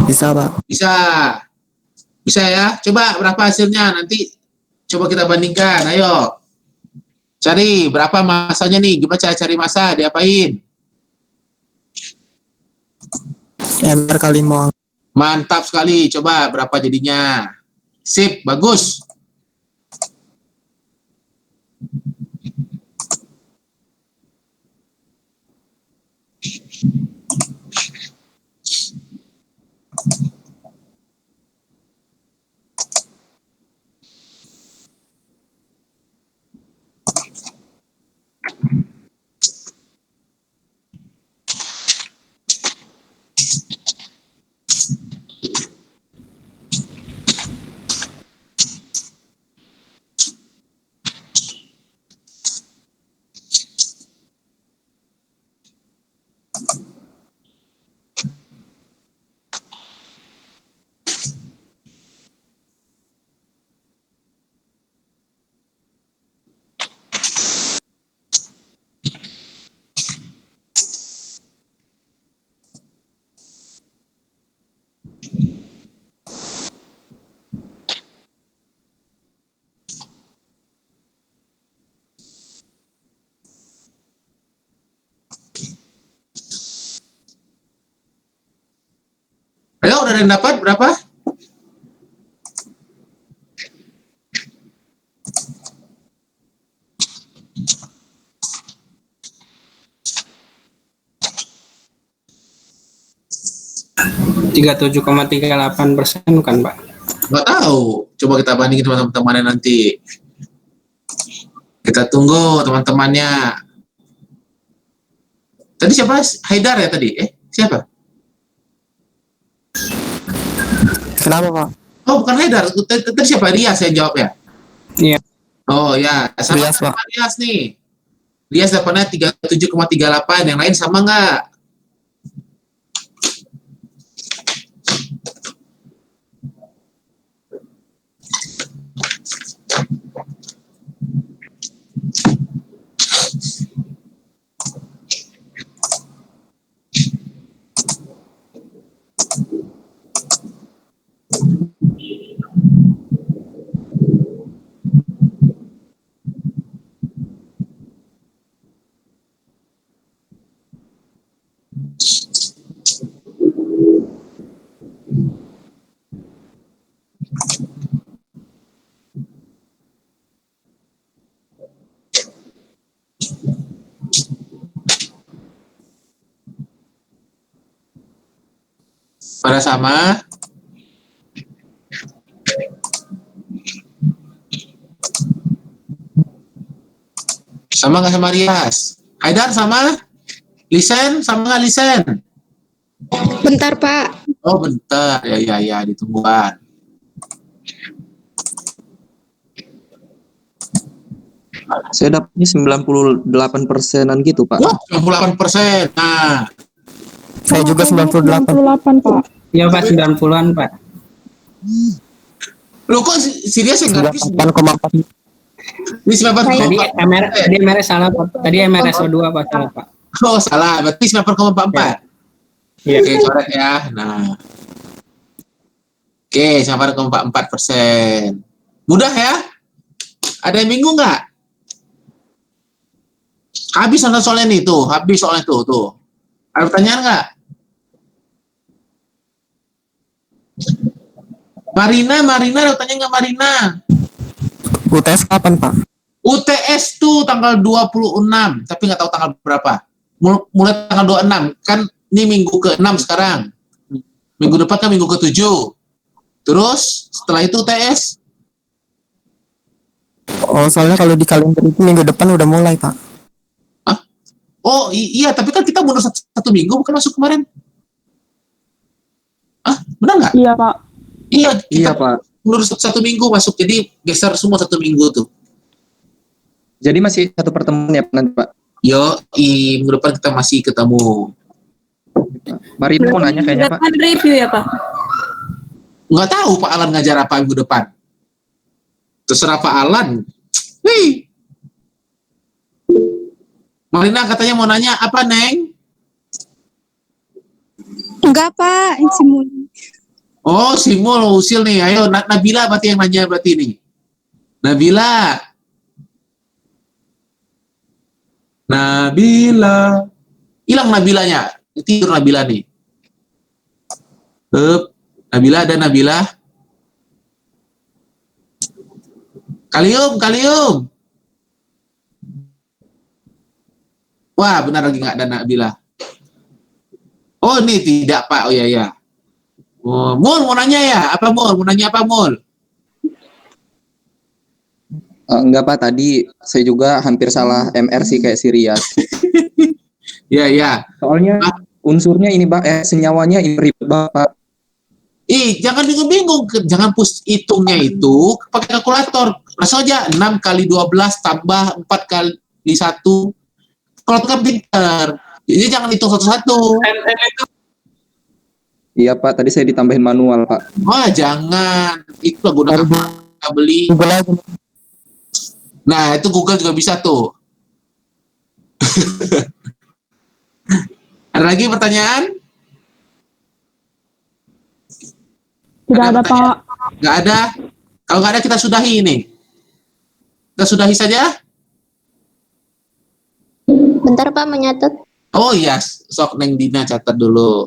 Bisa, Pak. Bisa. Bisa ya? Coba berapa hasilnya? Nanti coba kita bandingkan. Ayo. Cari berapa masanya nih? Gimana cara cari massa? Diapain? MR kali mol. Mantap sekali. Coba berapa jadinya? Sip, bagus. Ayo, udah ada yang dapat berapa? Tiga 37,38% kan, Pak? Nggak tahu. Coba kita bandingin teman-temannya nanti. Kita tunggu teman-temannya. Tadi siapa? Haidar ya tadi? Siapa? Kenapa, Pak? Oh, bukan Haidar. Tadi siapa? Rias yang jawab ya? Iya. Oh ya, sama Rias, Pak. Rias nih. Rias dapatnya 37,38. Yang lain sama nggak? Pada sama. Sama nggak sama Rias? Haidar sama? Lisen sama nggak Lisen? Bentar, Pak. Oh bentar, ya ditungguan. Saya dapatnya 98%-an gitu, Pak. Wah, 98%. Nah, Saya juga 98. 98, Pak. Iya Pak, 90-an Pak. lo kok serius ya nggak? 98,4. Ini 98,4. Tadi MRS salah Pak. Tadi MRSO2 Pak, salah Pak. Oh, salah. Berarti 98,44. Iya. Oke, coret ya. Nah. Oke, 98,44%. Mudah ya? Ada yang bingung nggak? Habis soalnya nih, tuh. Habis soalnya tuh. Ada pertanyaan nggak? Marina, ada pertanyaan nggak Marina? UTS kapan, Pak? UTS tuh tanggal 26, tapi nggak tahu tanggal berapa. Mulai tanggal 26, kan ini minggu ke-6 sekarang. Minggu depan kan minggu ke-7. Terus setelah itu UTS. Oh, soalnya kalau di kalender itu minggu depan udah mulai, Pak. Oh iya, tapi kan kita mundur satu minggu, bukan masuk kemarin. Benar nggak? Iya, Pak. Iya, Iya, kita Pak. mundur satu minggu masuk, jadi geser semua 1 minggu tuh. Jadi masih satu pertemuan ya nanti, Pak. Minggu depan kita masih ketemu. Marina mau nanya kayaknya, Pak. Depan review ya Pak? Nggak tahu Pak Alan ngajar apa minggu depan. Terserah Pak Alan. Wih. Marina katanya mau nanya apa, Neng? Enggak, Pak. Simul. Oh, Simul, usil nih. Ayo, Nabila berarti yang nanya berarti nih. Nabila. Hilang Nabilanya. Tidur Nabila nih. Nabila, ada Nabila. Kalium. Wah, benar lagi nggak ada Nabila. Oh, ini tidak, Pak. Oh, iya. Oh, Mul, mau nanya ya? Apa, Mul? Mau nanya apa, Mul? Enggak, Pak. Tadi saya juga hampir salah MR sih kayak Sirias. Iya. Soalnya unsurnya ini, Pak. Senyawanya ini ribet, Pak. Jangan bingung-bingung. Jangan hitungnya itu pakai kalkulator. Langsung aja 6 kali 12 tambah 4 kali 1. Kalau itu kan pinter. Jadi jangan hitung satu-satu. Iya, Pak. Tadi saya ditambahin manual, Pak. Wah, jangan. Itu gunakan kita beli. Google aja. Nah, itu Google juga bisa tuh. Ada lagi pertanyaan? Tidak ada, Pak. Nggak ada. Kalau nggak ada, kita sudahi ini. Kita sudahi saja. Bentar, Pak, menyatet. Oh iya, sok Neng Dina catat dulu.